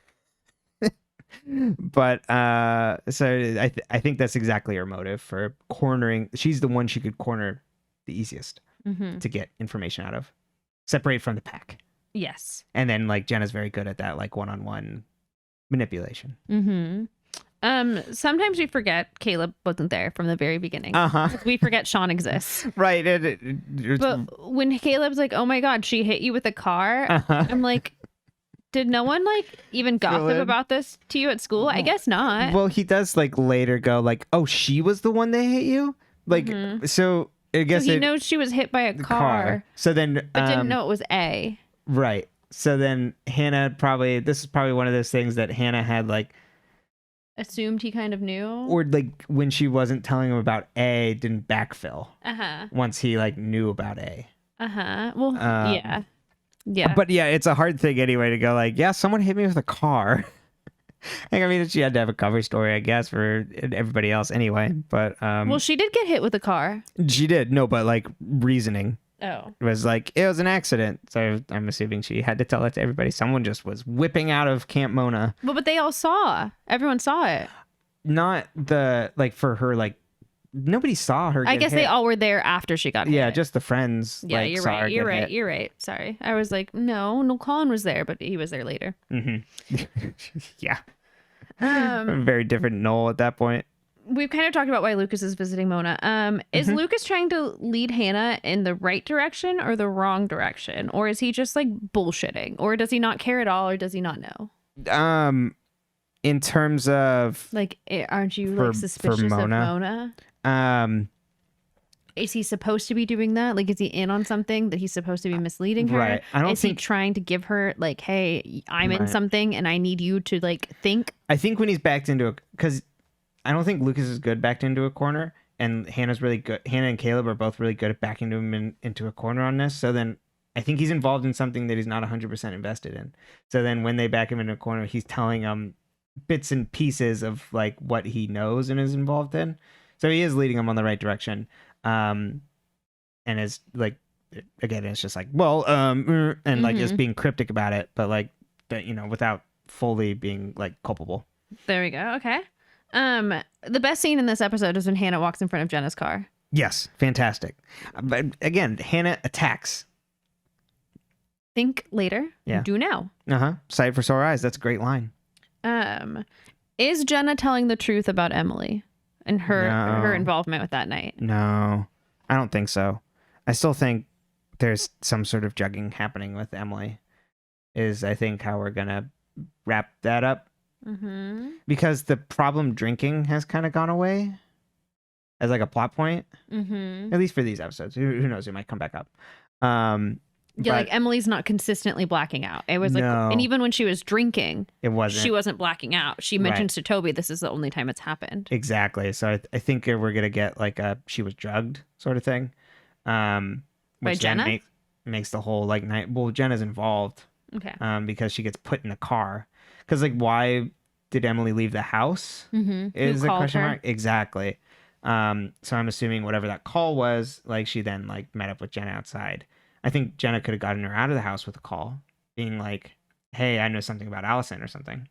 so I think that's exactly her motive for cornering. She's the one she could corner the easiest to get information out of. Separate from the pack. Yes. And then like Jenna's very good at that like one-on-one manipulation. Sometimes we forget Caleb wasn't there from the very beginning. We forget Sean exists. Right. But when Caleb's like, oh my God, she hit you with a car. I'm like, Did no one like even gossip about this to you at school? I guess not. Well, he does like later go like, oh, she was the one that hit you? Like, so I guess so he knows she was hit by a car. So then, but didn't know it was A. Right. So then Hannah this is probably one of those things that Hannah had like assumed he kind of knew, or like when she wasn't telling him about A, didn't backfill. Once he like knew about A. Well, yeah. But yeah, it's a hard thing anyway to go like, yeah, someone hit me with a car. I mean, she had to have a cover story, I guess, for everybody else anyway. But well, she did get hit with a car. She did. No, but like reasoning. Oh. It was like, it was an accident. So I'm assuming she had to tell it to everybody. Someone just was whipping out of Camp Mona. Well, but they all saw. Everyone saw it. Not the, like, for her, like, nobody saw her I guess hit. They all were there after she got hit. Yeah, just the friends. Yeah, like, you're saw right. her You're get right. hit. You're right. Sorry. I was like, no, Colin was there, but he was there later. Yeah. A very different Noel at that point. We've kind of talked about why Lucas is visiting Mona. Is Lucas trying to lead Hannah in the right direction or the wrong direction? Or is he just like bullshitting? Or does he not care at all? Or does he not know? In terms of like, aren't you like suspicious of Mona? Is he supposed to be doing that? Like, is he in on something that he's supposed to be misleading her? Right. Is he trying to give her like, hey, I'm in something and I need you to like think? I think when he's backed into a, because I don't think Lucas is good backed into a corner, and Hannah's really good. Hannah and Caleb are both really good at backing him into a corner on this. So then I think he's involved in something that he's not 100% invested in. So then when they back him into a corner, he's telling them bits and pieces of like what he knows and is involved in. So he is leading them on the right direction. And is like, again, it's just like, well, and like just being cryptic about it, but like, without fully being like culpable. There we go. Okay. The best scene in this episode is when Hannah walks in front of Jenna's car. Yes, fantastic. But again, Hannah attacks. Think later. Yeah. Do now. Sight for sore eyes. That's a great line. Is Jenna telling the truth about Emily and her involvement with that night? No, I don't think so. I still think there's some sort of jugging happening with Emily. Is I think how we're gonna wrap that up. Because the problem drinking has kind of gone away as like a plot point, at least for these episodes. Who knows? It might come back up. Like Emily's not consistently blacking out. It was like, and even when she was drinking, she wasn't blacking out. She mentions to Toby, this is the only time it's happened. Exactly. So I think we're gonna get like a she was drugged sort of thing. By Jenna makes the whole like night. Well, Jenna's involved. Okay. Because she gets put in the car. Because like, why did Emily leave the house? Is a question mark. Exactly. So I'm assuming whatever that call was, like she then like met up with Jenna outside. I think Jenna could have gotten her out of the house with a call, being like, "Hey, I know something about Allison or something,"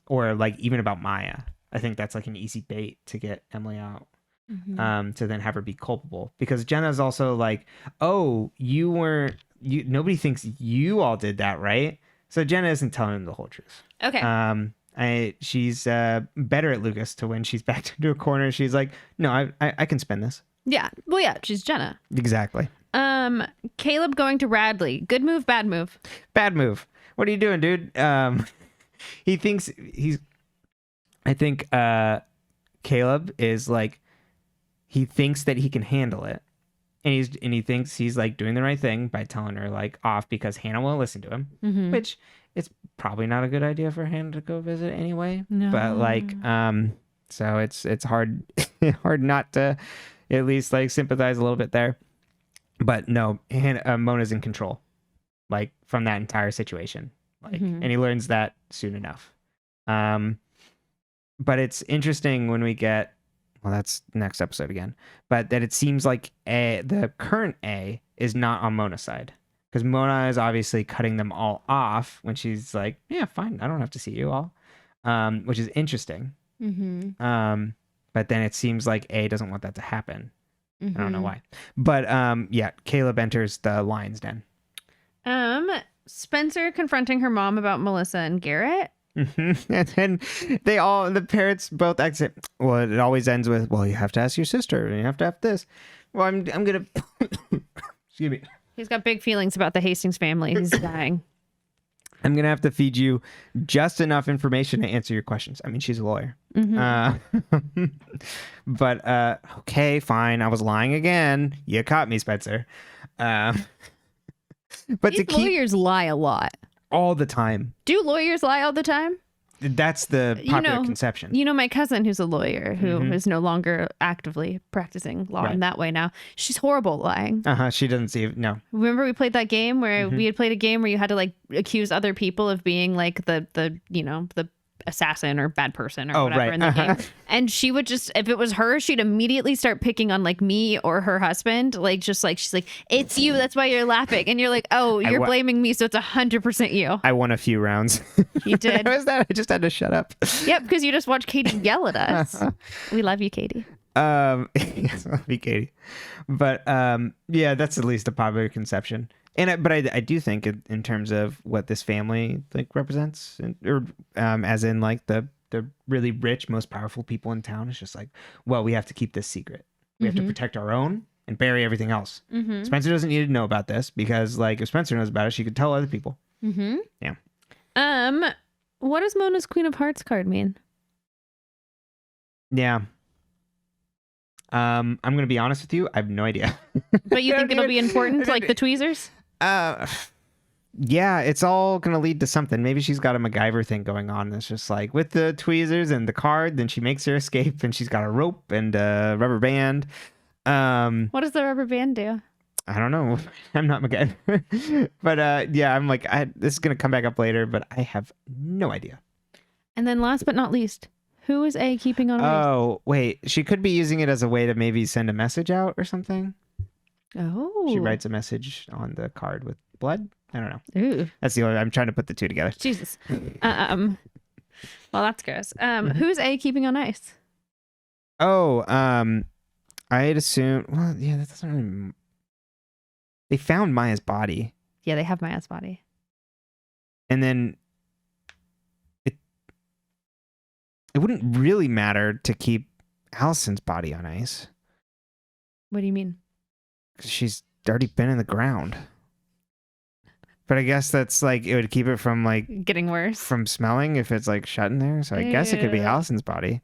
or like even about Maya. I think that's like an easy bait to get Emily out. To then have her be culpable, because Jenna's also like, "Oh, nobody thinks you all did that, right?" So Jenna isn't telling him the whole truth. Okay. She's better at Lucas to when she's backed into a corner. She's like, no, I can spin this. Yeah. Well, yeah, she's Jenna. Exactly. Caleb going to Radley. Good move, bad move? Bad move. What are you doing, dude? He thinks I think Caleb is like, he thinks that he can handle it. And he thinks he's like doing the right thing by telling her like off because Hannah won't listen to him, which it's probably not a good idea for Hannah to go visit anyway. No. But like, so it's hard not to at least like sympathize a little bit there. But no, Mona's in control, like from that entire situation. Like, and he learns that soon enough. But it's interesting when we get. Well, that's next episode again. But that it seems like the current A is not on Mona's side. Because Mona is obviously cutting them all off when she's like, yeah, fine, I don't have to see you all. Which is interesting. But then it seems like A doesn't want that to happen. I don't know why. But yeah, Caleb enters the lion's den. Spencer confronting her mom about Melissa and Garrett. And then the parents both exit. Well, it always ends with, well, you have to ask your sister and you have to have this. Well, I'm gonna excuse me. He's got big feelings about the Hastings family. He's dying. I'm going to have to feed you just enough information to answer your questions. I mean, she's a lawyer. But, okay, fine. I was lying again. You caught me, Spencer. But These lawyers lie a lot. All the time. Do lawyers lie all the time? That's the popular conception. You know, my cousin who's a lawyer who is no longer actively practicing law in that way now. She's horrible at lying. She doesn't see it. No. Remember we played that game where we had played a game where you had to like accuse other people of being like the assassin or bad person or whatever in the game. And she would just, if it was her, she'd immediately start picking on like me or her husband. Like, just like, she's like, it's you. That's why you're laughing. And you're like, oh, you're blaming me. So it's 100% you. I won a few rounds. You did. How was that? I just had to shut up. Yep. Because you just watched Katie yell at us. We love you, Katie. Yes, love you, Katie. But yeah, that's at least a popular conception. But I do think in terms of what this family like represents, as in like the really rich, most powerful people in town, it's just like, well, we have to keep this secret. We have to protect our own and bury everything else. Spencer doesn't need to know about this because, like, if Spencer knows about it, she could tell other people. Yeah. What does Mona's Queen of Hearts card mean? Yeah. I'm gonna be honest with you. I have no idea. But you think it'll be important, like the tweezers? Yeah, it's all gonna lead to something. Maybe she's got a MacGyver thing going on. It's just like with the tweezers and the card, then she makes her escape, and she's got a rope and a rubber band. What does the rubber band do? I don't know. I'm not MacGyver, but yeah, I'm like, this is gonna come back up later, but I have no idea. And then last but not least, who is A keeping on? Oh, wait, she could be using it as a way to maybe send a message out or something. Oh. She writes a message on the card with blood. I don't know. Ooh. That's the only. I'm trying to put the two together. Jesus. Well, that's gross. Who's A keeping on ice? Oh, I'd assume. Well, yeah, that doesn't really. They found Maya's body. Yeah, they have Maya's body. And then it wouldn't really matter to keep Allison's body on ice. What do you mean? 'Cause she's already been in the ground. But I guess that's like, it would keep it from like getting worse, from smelling if it's like shut in there. So I guess it could be Allison's body.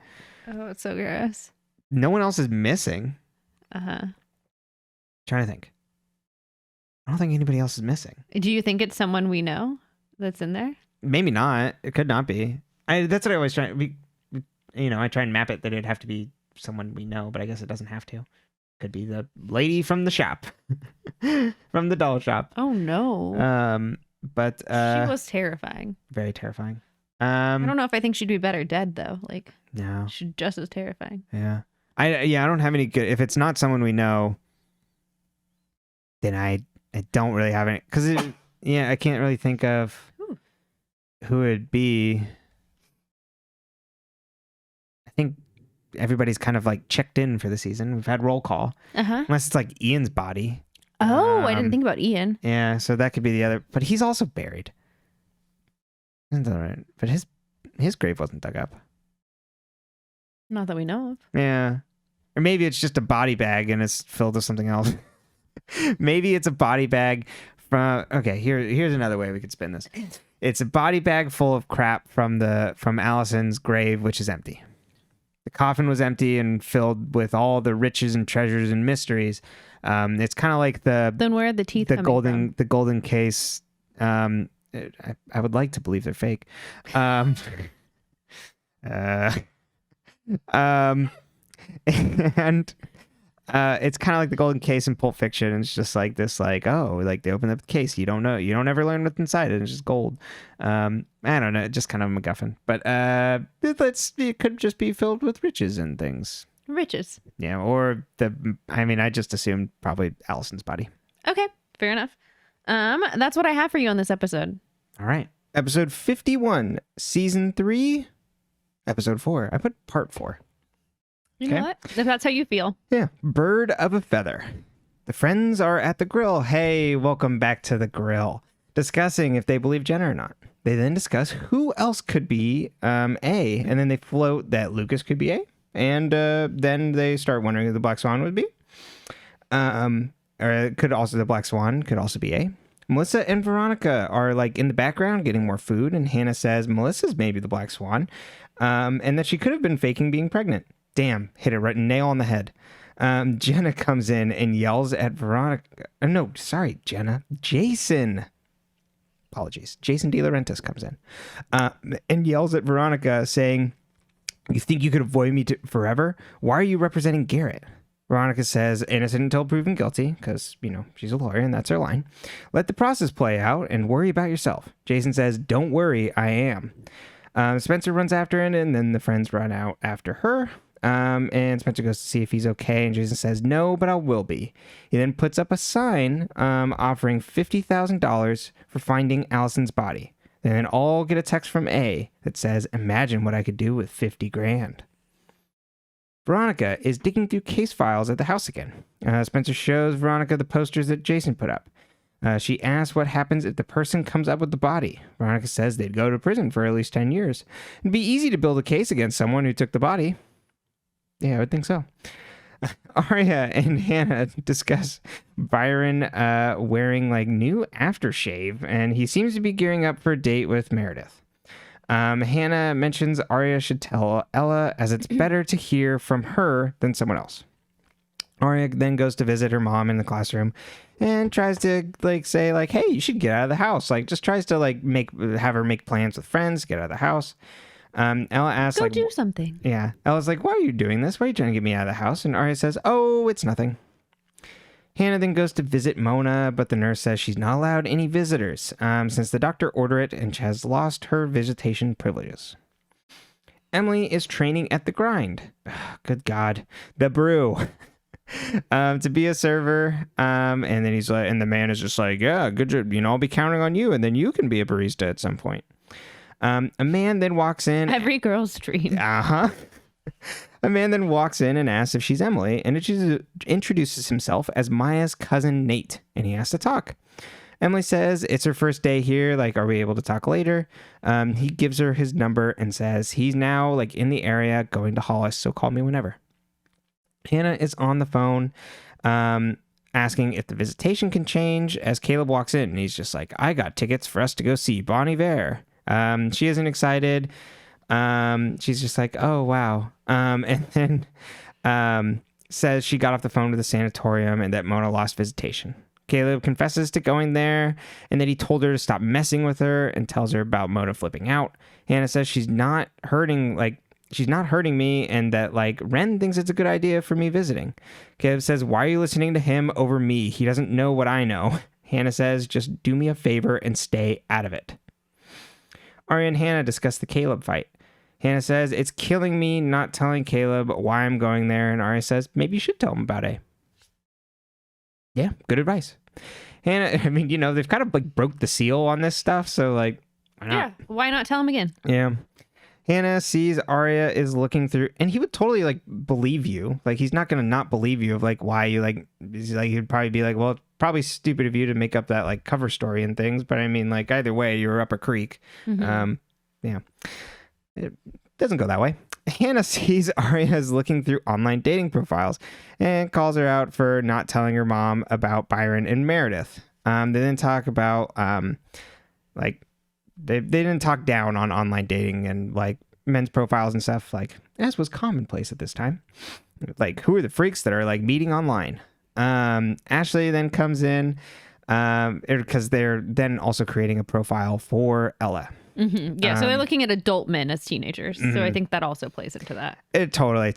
Oh, it's so gross. No one else is missing. Trying to think. I don't think anybody else is missing. Do you think it's someone we know that's in there? Maybe not. It could not be. That's what I always try. I try and map it that it'd have to be someone we know, but I guess it doesn't have to. Could be the lady from the shop, from the doll shop. Oh no. But she was terrifying. Very terrifying. I don't know if I think she'd be better dead though. Like, no, she's just as terrifying. Yeah. I don't have any good. If it's not someone we know, then I don't really have any. Because I can't really think of who it'd be. I think everybody's kind of like checked in for the season. We've had roll call. Unless it's like Ian's body. Oh, I didn't think about Ian. Yeah, so that could be the other. But he's also buried. That's all right. But his grave wasn't dug up. Not that we know of. Yeah. Or maybe it's just a body bag and it's filled with something else. Maybe it's a body bag from. Okay, here's another way we could spin this. It's a body bag full of crap from Allison's grave, which is empty. The coffin was empty and filled with all the riches and treasures and mysteries. It's kind of like Then where are the teeth coming from? The golden case. I would like to believe they're fake. And it's kind of like the golden case in Pulp Fiction. And it's just like this, like, oh, like they open up the case. You don't know. You don't ever learn what's inside it. It's just gold. I don't know. Just kind of a MacGuffin. But it could just be filled with riches and things. Riches. Yeah. Or I just assumed probably Allison's body. Okay. Fair enough. That's what I have for you on this episode. All right. Episode 51, season 3, episode 4. I put part 4. You know what? If that's how you feel. Yeah. Bird of a feather. The friends are at the grill. Hey, welcome back to the grill. Discussing if they believe Jenna or not. They then discuss who else could be A. And then they float that Lucas could be A. And then they start wondering who the Black Swan would be. Or the Black Swan could also be A. Melissa and Veronica are like in the background getting more food, and Hannah says Melissa's maybe the Black Swan, and that she could have been faking being pregnant. Damn, hit it right nail on the head. Jenna comes in and yells at Veronica. No, sorry, Jenna. Jason. Apologies. Jason De Laurentiis comes in and yells at Veronica saying, "You think you could avoid me forever? Why are you representing Garrett?" Veronica says, "Innocent until proven guilty," because, she's a lawyer and that's her line. "Let the process play out and worry about yourself." Jason says, "Don't worry, I am." Spencer runs after him, and then the friends run out after her. And Spencer goes to see if he's okay, and Jason says, "No, but I will be." He then puts up a sign offering $50,000 for finding Allison's body. They then all get a text from A that says, "Imagine what I could do with 50 grand." Veronica is digging through case files at the house again. Spencer shows Veronica the posters that Jason put up. She asks what happens if the person comes up with the body. Veronica says they'd go to prison for at least 10 years. It'd be easy to build a case against someone who took the body. Yeah, I would think so. Aria and Hannah discuss Byron wearing new aftershave, and he seems to be gearing up for a date with Meredith. Hannah mentions Aria should tell Ella, as it's better to hear from her than someone else. Aria then goes to visit her mom in the classroom and tries to say hey, you should get out of the house. Just tries to have her make plans with friends, get out of the house. Ella asks, go do something. Yeah. Ella's like, "Why are you doing this? Why are you trying to get me out of the house?" And Aria says, "Oh, it's nothing." Hannah then goes to visit Mona, but the nurse says she's not allowed any visitors since the doctor ordered it, and she has lost her visitation privileges. Emily is training at the grind. Good God. The brew. To be a server. And then he's like, and the man is just like, "Yeah, good job. I'll be counting on you, and then you can be a barista at some point." A man then walks in. Every girl's dream. Uh-huh. A man then walks in and asks if she's Emily, and introduces himself as Maya's cousin Nate, and he has to talk. Emily says it's her first day here, are we able to talk later? He gives her his number and says he's now in the area going to Hollis, so call me whenever. Hannah is on the phone asking if the visitation can change as Caleb walks in, and he's just like, "I got tickets for us to go see Bon Iver." She isn't excited. She's just like, "Oh, wow." And then says she got off the phone with the sanatorium and that Mona lost visitation. Caleb confesses to going there and that he told her to stop messing with her and tells her about Mona flipping out. Hannah says she's not hurting me, and that Ren thinks it's a good idea for me visiting. Caleb says, "Why are you listening to him over me? He doesn't know what I know." Hannah says, "Just do me a favor and stay out of it." Aria and Hannah discuss the Caleb fight. Hannah says, "It's killing me not telling Caleb why I'm going there." And Aria says, "Maybe you should tell him about it." Yeah, good advice. Hannah, they've kind of broke the seal on this stuff. So why not? Yeah, why not tell him again? Yeah. Hannah sees Aria is looking through, and he would totally believe you. He's not going to not believe you of why you he'd probably be well, it's probably stupid of you to make up that cover story and things. But I mean, either way, you were up a creek. Mm-hmm. Yeah, it doesn't go that way. Hannah sees Aria is looking through online dating profiles and calls her out for not telling her mom about Byron and Meredith. They then talk about They didn't talk down on online dating and men's profiles and stuff, as was commonplace at this time. Who are the freaks that are meeting online? Ashley then comes in because they're then also creating a profile for Ella. Mm-hmm. Yeah, so they're looking at adult men as teenagers. Mm-hmm. So I think that also plays into that. It totally.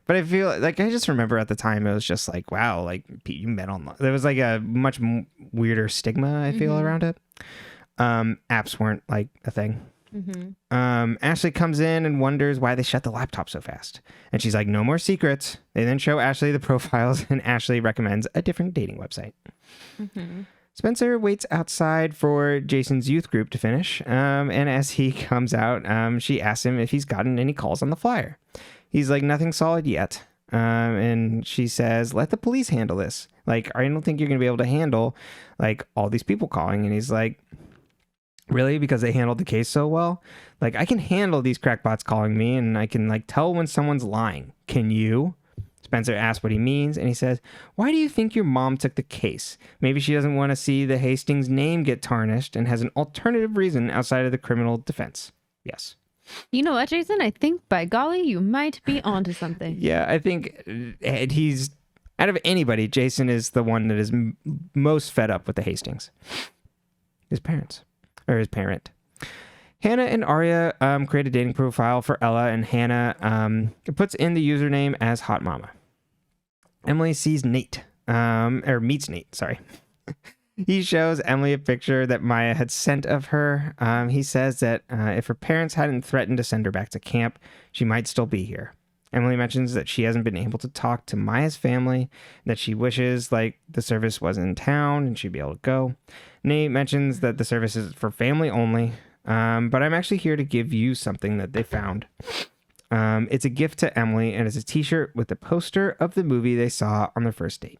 But I feel I just remember at the time it was just wow, you met online. There was a much weirder stigma I feel around it. Apps weren't a thing. Mm-hmm. Ashley comes in and wonders why they shut the laptop so fast. And she's like, "No more secrets." They then show Ashley the profiles, and Ashley recommends a different dating website. Mm-hmm. Spencer waits outside for Jason's youth group to finish. And as he comes out, she asks him if he's gotten any calls on the flyer. He's like, "Nothing solid yet." And she says, "Let the police handle this. I don't think you're going to be able to handle all these people calling." And he's like, "Really? Because they handled the case so well? I can handle these crackpots calling me, and I can tell when someone's lying. Can you?" Spencer asks what he means, and he says, "Why do you think your mom took the case? Maybe she doesn't want to see the Hastings name get tarnished and has an alternative reason outside of the criminal defense." Yes. You know what, Jason? I think, by golly, you might be onto something. Yeah, I think he's, out of anybody, Jason is the one that is most fed up with the Hastings. His parents. Or his parent. Hannah and Aria create a dating profile for Ella, and Hannah puts in the username as Hot Mama. Emily sees Nate, meets Nate, sorry. He shows Emily a picture that Maya had sent of her. He says that if her parents hadn't threatened to send her back to camp, she might still be here. Emily mentions that she hasn't been able to talk to Maya's family, that she wishes like the service was in town and she'd be able to go. Nate mentions that the service is for family only, but I'm actually here to give you something that they found. It's a gift to Emily, and it's a t-shirt with the poster of the movie they saw on their first date.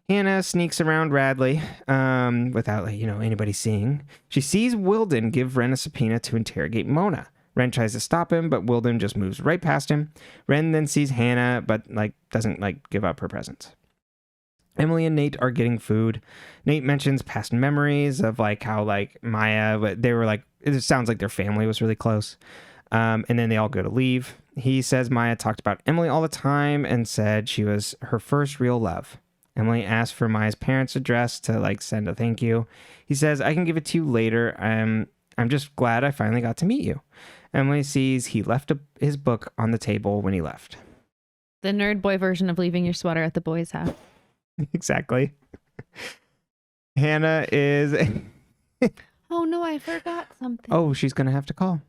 Hannah sneaks around Radley without anybody seeing. She sees Wilden give Ren a subpoena to interrogate Mona. Ren tries to stop him, but Wilden just moves right past him. Ren then sees Hannah, but doesn't give up her presence. Emily and Nate are getting food. Nate mentions past memories of how Maya, they were it sounds like their family was really close. And then they all go to leave. He says Maya talked about Emily all the time and said she was her first real love. Emily asks for Maya's parents' address to send a thank you. He says, "I can give it to you later. I'm just glad I finally got to meet you." Emily sees he left his book on the table when he left. The nerd boy version of leaving your sweater at the boys' house. Exactly. Hannah is... Oh no, I forgot something. Oh, she's going to have to call.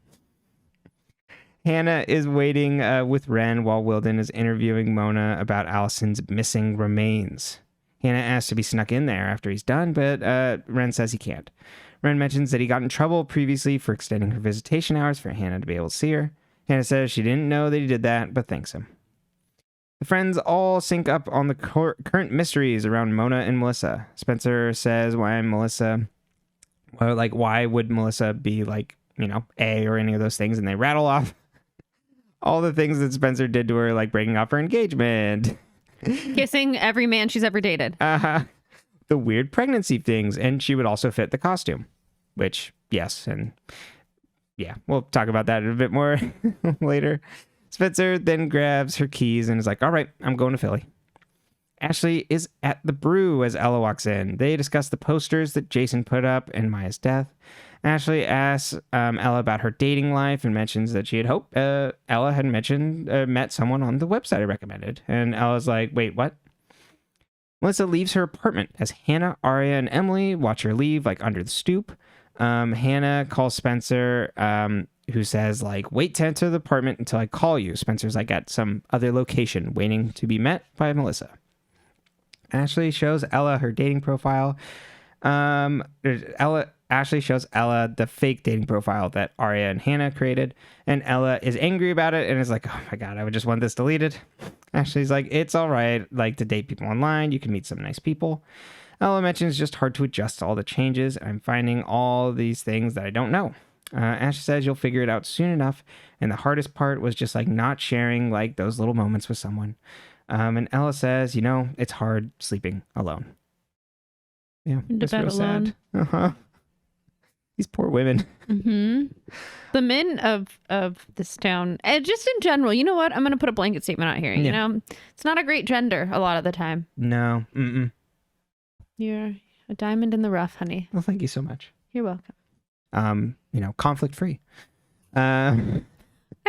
Hannah is waiting with Ren while Wilden is interviewing Mona about Allison's missing remains. Hannah asks to be snuck in there after he's done, but Ren says he can't. Ren mentions that he got in trouble previously for extending her visitation hours for Hannah to be able to see her. Hannah says she didn't know that he did that, but thanks him. The friends all sync up on the current mysteries around Mona and Melissa. Spencer says why would Melissa be A or any of those things, and they rattle off all the things that Spencer did to her, breaking off her engagement. Kissing every man she's ever dated. The weird pregnancy things, and she would also fit the costume. Which, yes, and yeah, we'll talk about that a bit more later. Spencer then grabs her keys and is like, "All right, I'm going to Philly." Ashley is at the brew as Ella walks in. They discuss the posters that Jason put up and Maya's death. Ashley asks Ella about her dating life and mentions that she had hoped Ella had met someone on the website I recommended. And Ella's like, "Wait, what?" Melissa leaves her apartment as Hannah, Aria, and Emily watch her leave under the stoop. Hannah calls Spencer, who says, "Wait to enter the apartment until I call you." Spencer's at some other location waiting to be met by Melissa. Ashley shows Ella her dating profile. Ashley shows Ella the fake dating profile that Aria and Hannah created, and Ella is angry about it and is like, "Oh my god, I would just want this deleted." Ashley's like, "It's all right, to date people online. You can meet some nice people." Ella mentions it's just hard to adjust to all the changes. "I'm finding all these things that I don't know." Ashley says you'll figure it out soon enough, and the hardest part was just not sharing those little moments with someone. And Ella says, it's hard sleeping alone. Yeah, that's real sad. These poor women. Mm-hmm. The men of this town, and just in general, you know what? I'm going to put a blanket statement out here. Yeah. It's not a great gender a lot of the time. No. Mm-mm. You're a diamond in the rough, honey. Well, thank you so much. You're welcome. Conflict free.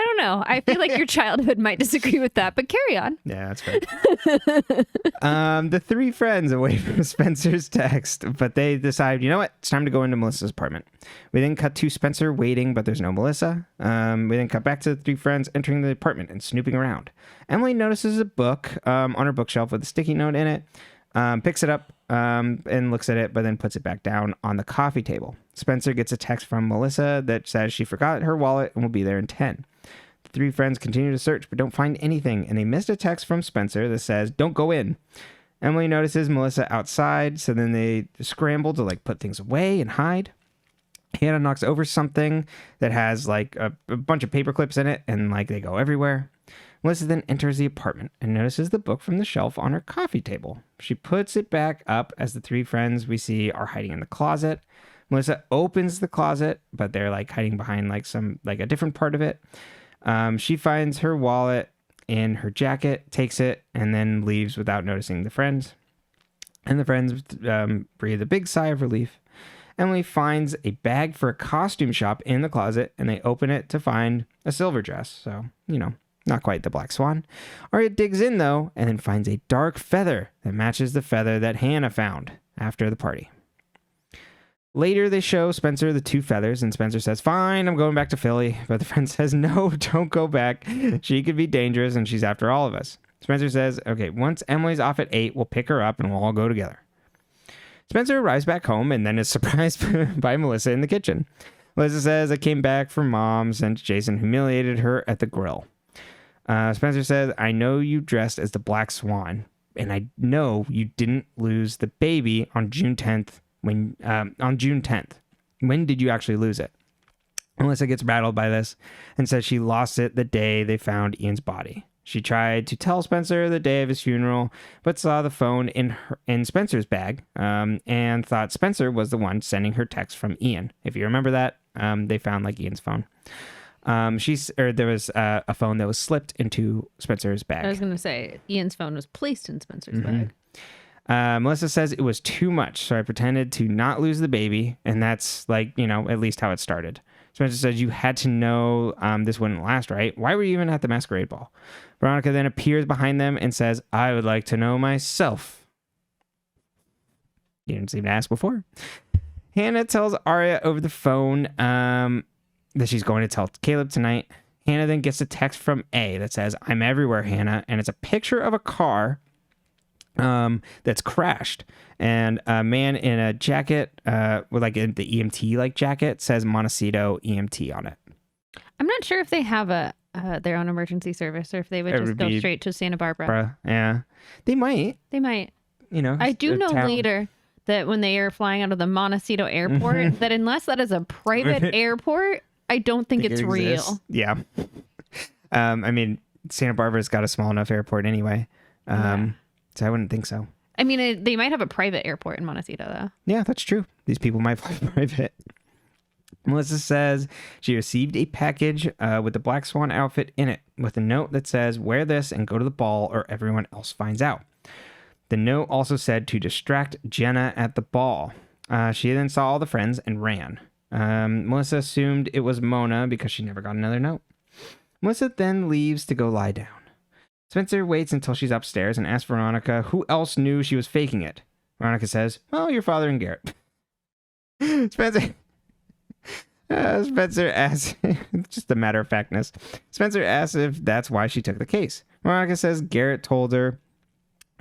I don't know. I feel like your childhood might disagree with that, but carry on. Yeah, that's fair. The three friends await from Spencer's text, but they decide, you know what? It's time to go into Melissa's apartment. We then cut to Spencer waiting, but there's no Melissa. We then cut back to the three friends entering the apartment and snooping around. Emily notices a book on her bookshelf with a sticky note in it, picks it up and looks at it, but then puts it back down on the coffee table. Spencer gets a text from Melissa that says she forgot her wallet and will be there in 10. The three friends continue to search, but don't find anything, and they missed a text from Spencer that says, "Don't go in." Emily notices Melissa outside, so then they scramble to put things away and hide. Hannah knocks over something that has a bunch of paper clips in it, and they go everywhere. Melissa then enters the apartment and notices the book from the shelf on her coffee table. She puts it back up as the three friends we see are hiding in the closet. Melissa opens the closet, but they're like hiding behind like a different part of it. She finds her wallet in her jacket, takes it, and then leaves without noticing the friends. And the friends breathe a big sigh of relief. Emily finds a bag for a costume shop in the closet, and they open it to find a silver dress. So, not quite the Black Swan. Aria digs in, though, and then finds a dark feather that matches the feather that Hannah found after the party. Later, they show Spencer the two feathers, and Spencer says, "Fine, I'm going back to Philly." But the friend says, "No, don't go back. She could be dangerous, and she's after all of us." Spencer says, "Okay, once Emily's off at 8, we'll pick her up, and we'll all go together." Spencer arrives back home and then is surprised by Melissa in the kitchen. Melissa says, "I came back from Mom since Jason humiliated her at the grill." Spencer says, "I know you dressed as the Black Swan, and I know you didn't lose the baby on June 10th. On June 10th. When did you actually lose it?" Melissa gets rattled by this and says she lost it the day they found Ian's body. She tried to tell Spencer the day of his funeral, but saw the phone in Spencer's bag and thought Spencer was the one sending her text from Ian. If you remember that, they found like Ian's phone. There was a phone that was slipped into Spencer's bag. I was going to say Ian's phone was placed in Spencer's bag. Melissa says it was too much, so I pretended to not lose the baby, and that's at least how it started. Spencer says, "You had to know this wouldn't last, right? Why were you even at the masquerade ball?" Veronica then appears behind them and says, "I would like to know myself." You didn't seem to ask before. Hannah tells Aria over the phone that she's going to tell Haleb tonight. Hannah then gets a text from A that says, "I'm everywhere, Hannah," and it's a picture of a car that's crashed, and a man in a jacket with the EMT jacket says Montecito EMT on it. I'm not sure if they have their own emergency service or if they would just go straight to Santa Barbara. Yeah, they might. I do know later that when they are flying out of the Montecito airport, that unless that is a private airport, I don't think it's real. Yeah. Santa Barbara's got a small enough airport anyway. So I wouldn't think so. They might have a private airport in Montecito, though. Yeah, that's true. These people might fly private. Melissa says she received a package with the Black Swan outfit in it, with a note that says, "Wear this and go to the ball or everyone else finds out." The note also said to distract Jenna at the ball. She then saw all the friends and ran. Melissa assumed it was Mona because she never got another note. Melissa then leaves to go lie down. Spencer waits until she's upstairs and asks Veronica who else knew she was faking it. Veronica says, "Well, your father and Garrett." Spencer asks, just a matter of factness. Spencer asks if that's why she took the case. Veronica says Garrett told her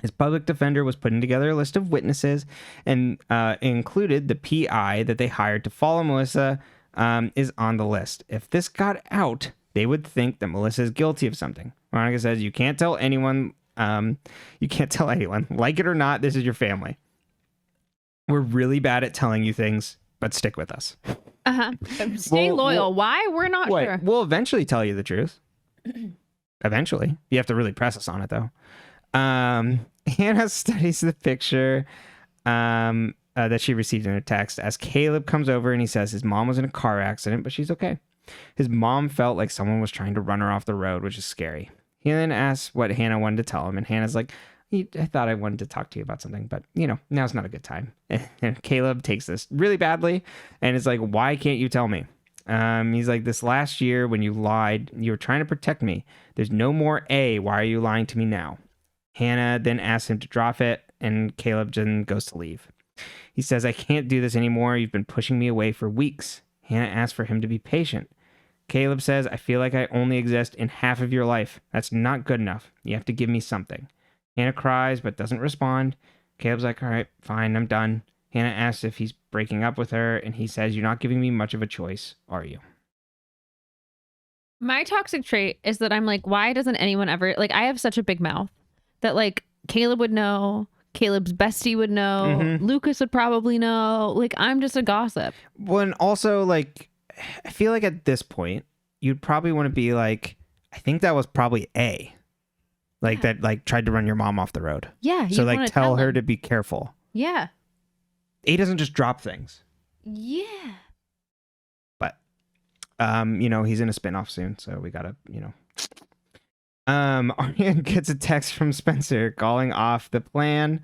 his public defender was putting together a list of witnesses and included the PI that they hired to follow Melissa is on the list. If this got out, they would think that Melissa is guilty of something. Veronica says, you can't tell anyone. Like it or not, this is your family. We're really bad at telling you things, but stick with us. Stay loyal. Why? We're not sure. We'll eventually tell you the truth. Eventually. You have to really press us on it, though. Hannah studies the picture that she received in her text as Haleb comes over and he says his mom was in a car accident, but she's okay. His mom felt like someone was trying to run her off the road, which is scary. He then asks what Hannah wanted to tell him, and Hannah's like, I thought I wanted to talk to you about something, but, now's not a good time. And Haleb takes this really badly and is like, why can't you tell me? He's like, this last year when you lied, you were trying to protect me. There's no more A. Why are you lying to me now? Hannah then asks him to drop it, and Haleb then goes to leave. He says, I can't do this anymore. You've been pushing me away for weeks. Hannah asks for him to be patient. Haleb says, I feel like I only exist in half of your life. That's not good enough. You have to give me something. Hannah cries, but doesn't respond. Haleb's like, all right, fine, I'm done. Hannah asks if he's breaking up with her, and he says, you're not giving me much of a choice, are you? My toxic trait is that I'm like, why doesn't anyone ever, I have such a big mouth that, Haleb would know, Caleb's bestie would know, Lucas would probably know. I'm just a gossip. Well, and also, I feel like at this point, you'd probably want to be like, I think that was probably A. Like that, like tried to run your mom off the road. Yeah. So like tell her to be careful. Yeah. A doesn't just drop things. Yeah. But, he's in a spinoff soon, so we gotta, Aria gets a text from Spencer calling off the plan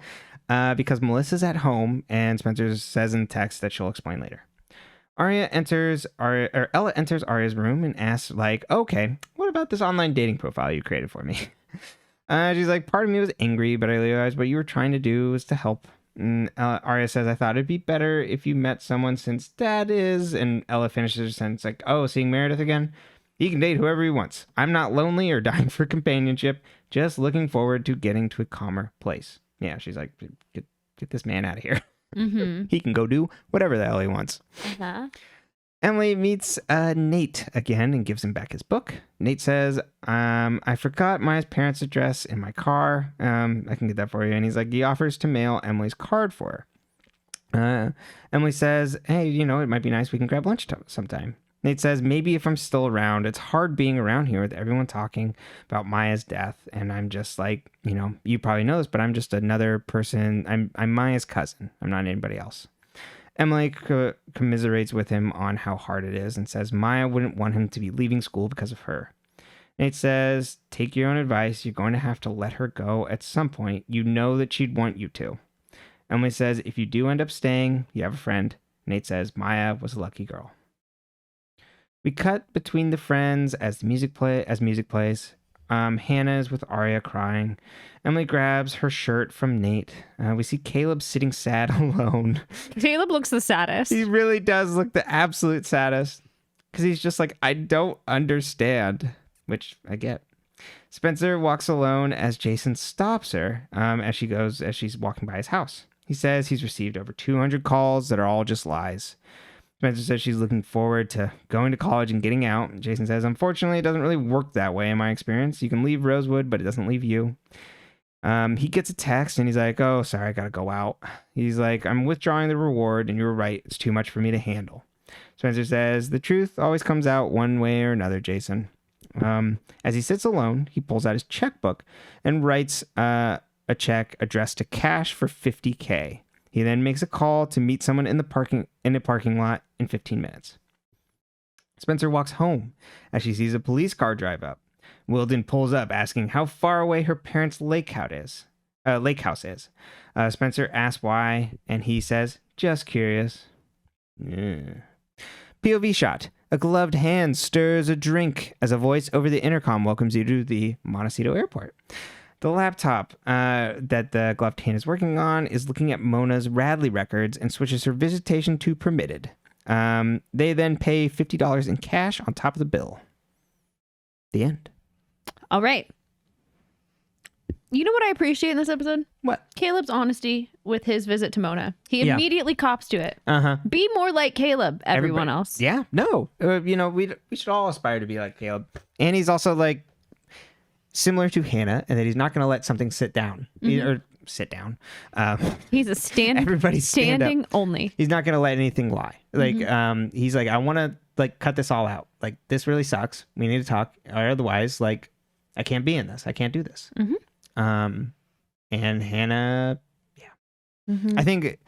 because Melissa's at home, and Spencer says in the text that she'll explain later. Ella enters Aria's room and asks, like, okay, what about this online dating profile you created for me? She's like, part of me was angry, but I realized what you were trying to do was to help. And Aria says, I thought it'd be better if you met someone since Dad is. And Ella finishes her sentence like, oh, seeing Meredith again? He can date whoever he wants. I'm not lonely or dying for companionship. Just looking forward to getting to a calmer place. Yeah, she's like, get this man out of here. Mm-hmm. He can go do whatever the hell he wants. Uh-huh. Emily meets Nate again and gives him back his book. Nate says, I forgot my parents' address in my car. I can get that for you. And he's like, he offers to mail Emily's card for her. Emily says, hey, it might be nice. We can grab lunch sometime. Nate says, maybe if I'm still around. It's hard being around here with everyone talking about Maya's death. And I'm just like, you probably know this, but I'm just another person. I'm Maya's cousin. I'm not anybody else. Emily commiserates with him on how hard it is and says Maya wouldn't want him to be leaving school because of her. Nate says, take your own advice. You're going to have to let her go at some point. You know that she'd want you to. Emily says, if you do end up staying, you have a friend. Nate says, Maya was a lucky girl. We cut between the friends as music plays. Hannah is with Aria crying. Emily grabs her shirt from Nate. We see Caleb sitting sad alone. Caleb looks the saddest. He really does look the absolute saddest. Because he's just like, I don't understand. Which I get. Spencer walks alone as Jason stops her as she's walking by his house. He says he's received over 200 calls that are all just lies. Spencer says she's looking forward to going to college and getting out. Jason says, unfortunately, it doesn't really work that way in my experience. You can leave Rosewood, but it doesn't leave you. He gets a text and he's like, oh, sorry, I gotta go out. He's like, I'm withdrawing the reward and you were right. It's too much for me to handle. Spencer says, the truth always comes out one way or another, Jason. As he sits alone, he pulls out his checkbook and writes a check addressed to Cash for $50K. He then makes a call to meet someone in a parking lot in 15 minutes. Spencer walks home as she sees a police car drive up. Wilden pulls up asking how far away her parents' lake house is. Spencer asks why, and he says, just curious. Yeah. POV shot. A gloved hand stirs a drink as a voice over the intercom welcomes you to the Montecito Airport. The laptop that the gloved hand is working on is looking at Mona's Radley records and switches her visitation to permitted. They then pay $50 in cash on top of the bill. The end. All right. You know what I appreciate in this episode? What? Caleb's honesty with his visit to Mona. He immediately cops to it. Uh-huh. Be more like Caleb, everyone else. Yeah, no. We should all aspire to be like Caleb. And he's also like similar to Hannah, and that he's not going to let something sit down. Or sit down. He's a everybody's standing only. He's not going to let anything lie. Like, he's like, I want to like cut this all out. Like, this really sucks. We need to talk, or otherwise, like, I can't be in this. I can't do this. And Hannah, I think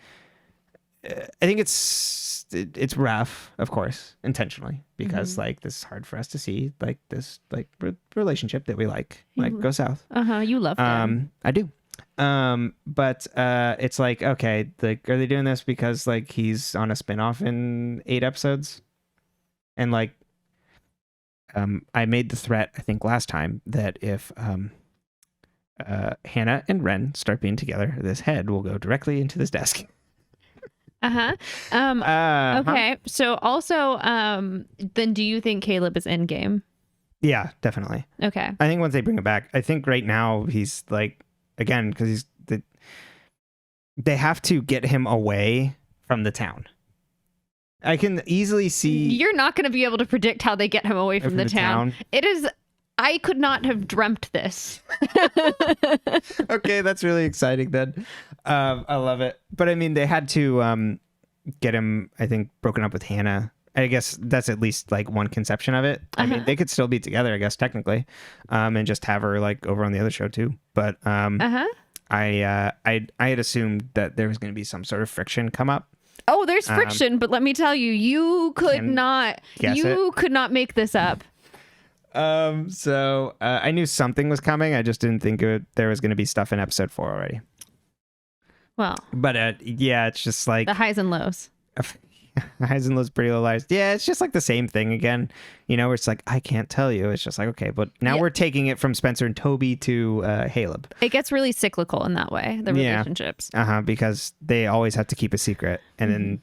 it's rough, of course, intentionally, because like this is hard for us to see, like this like relationship that we like go south. You love them. I do. But it's like, okay, like, are they doing this because like he's on a spinoff in 8 episodes? And like, I made the threat, I think last time, that if Hannah and Ren start being together, this head will go directly into this desk. Okay. So also, then do you think Caleb is in game? Yeah, definitely. Okay. I think once they bring it back, I think right now he's like, again, because they have to get him away from the town. I can easily see. You're not going to be able to predict how they get him away from the town. It is. I could not have dreamt this. Okay, that's really exciting then. I love it. But I mean, they had to get him, I think, broken up with Hannah I guess that's at least like one conception of it. I mean, they could still be together, I guess, technically, and just have her like over on the other show too. But I had assumed that there was going to be some sort of friction come up. Oh, there's friction, but let me tell you, you could not make this up. So I knew something was coming. I just didn't think there was going to be stuff in episode 4 already. Well, but yeah, it's just like the highs and lows. Highs and lows, pretty low lies. Yeah, it's just like the same thing again. You know, where it's like, I can't tell you. It's just like, okay, but now we're taking it from Spencer and Toby to Haleb. It gets really cyclical in that way, the relationships. Because they always have to keep a secret. And then,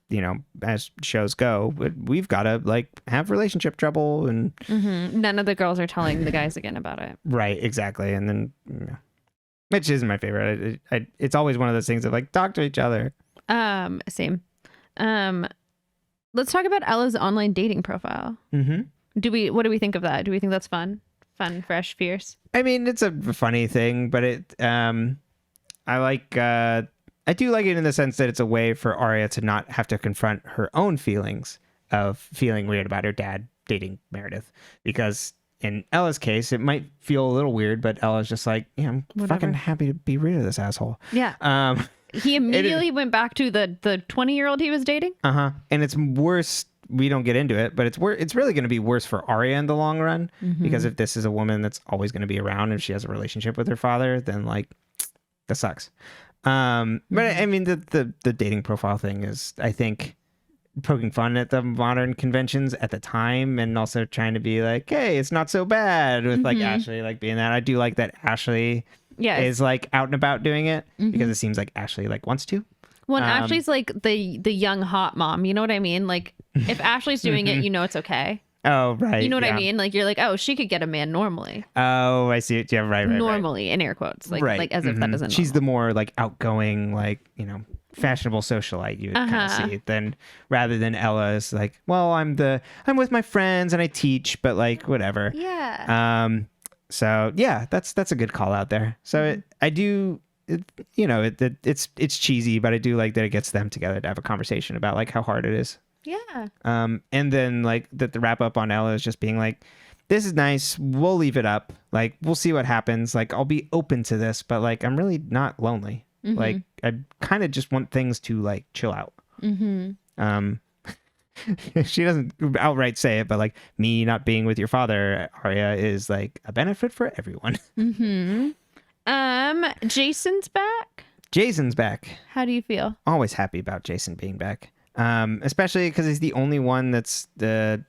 you know, as shows go, we've got to like have relationship trouble. And none of the girls are telling the guys again about it. Right, exactly. And then, which isn't my favorite. It's always one of those things of like, talk to each other. Same. Let's talk about Ella's online dating profile. What do we think of that? Do we think that's fun, fresh, fierce? I mean, it's a funny thing, but I do like it in the sense that it's a way for Aria to not have to confront her own feelings of feeling weird about her dad dating Meredith, because in Ella's case, it might feel a little weird, but Ella's just like, yeah, I'm fucking happy to be rid of this asshole. Yeah. He immediately went back to the 20-year-old he was dating. And it's worse. We don't get into it, but it's really going to be worse for Aria in the long run, because if this is a woman that's always going to be around and she has a relationship with her father, then like that sucks. But I mean, the dating profile thing is, I think, poking fun at the modern conventions at the time, and also trying to be like, hey, it's not so bad with like Ashley like being that. I do like that Ashley is like out and about doing it, because it seems like Ashley like wants to. Well, Ashley's like the young hot mom, you know what I mean? Like if Ashley's doing it, you know it's okay. Oh, right. You know what I mean? Like you're like, oh, she could get a man normally. Oh, I see it. Yeah, right. Normally, in air quotes, like as if that doesn't. She's the more like outgoing, like, you know, fashionable socialite you would kind of see, then rather than Ella is like, well, I'm with my friends and I teach, but like whatever. Yeah. So yeah, that's a good call out there. So it's cheesy, but I do like that it gets them together to have a conversation about like how hard it is. Yeah. And then like that the wrap up on Ella is just being like, this is nice. We'll leave it up. Like, we'll see what happens. Like, I'll be open to this, but like, I'm really not lonely. Like, I kind of just want things to like chill out. She doesn't outright say it, but like, me not being with your father, Aria, is like a benefit for everyone. Jason's back. Jason's back. How do you feel? Always happy about Jason being back. Especially because he's the only one that's the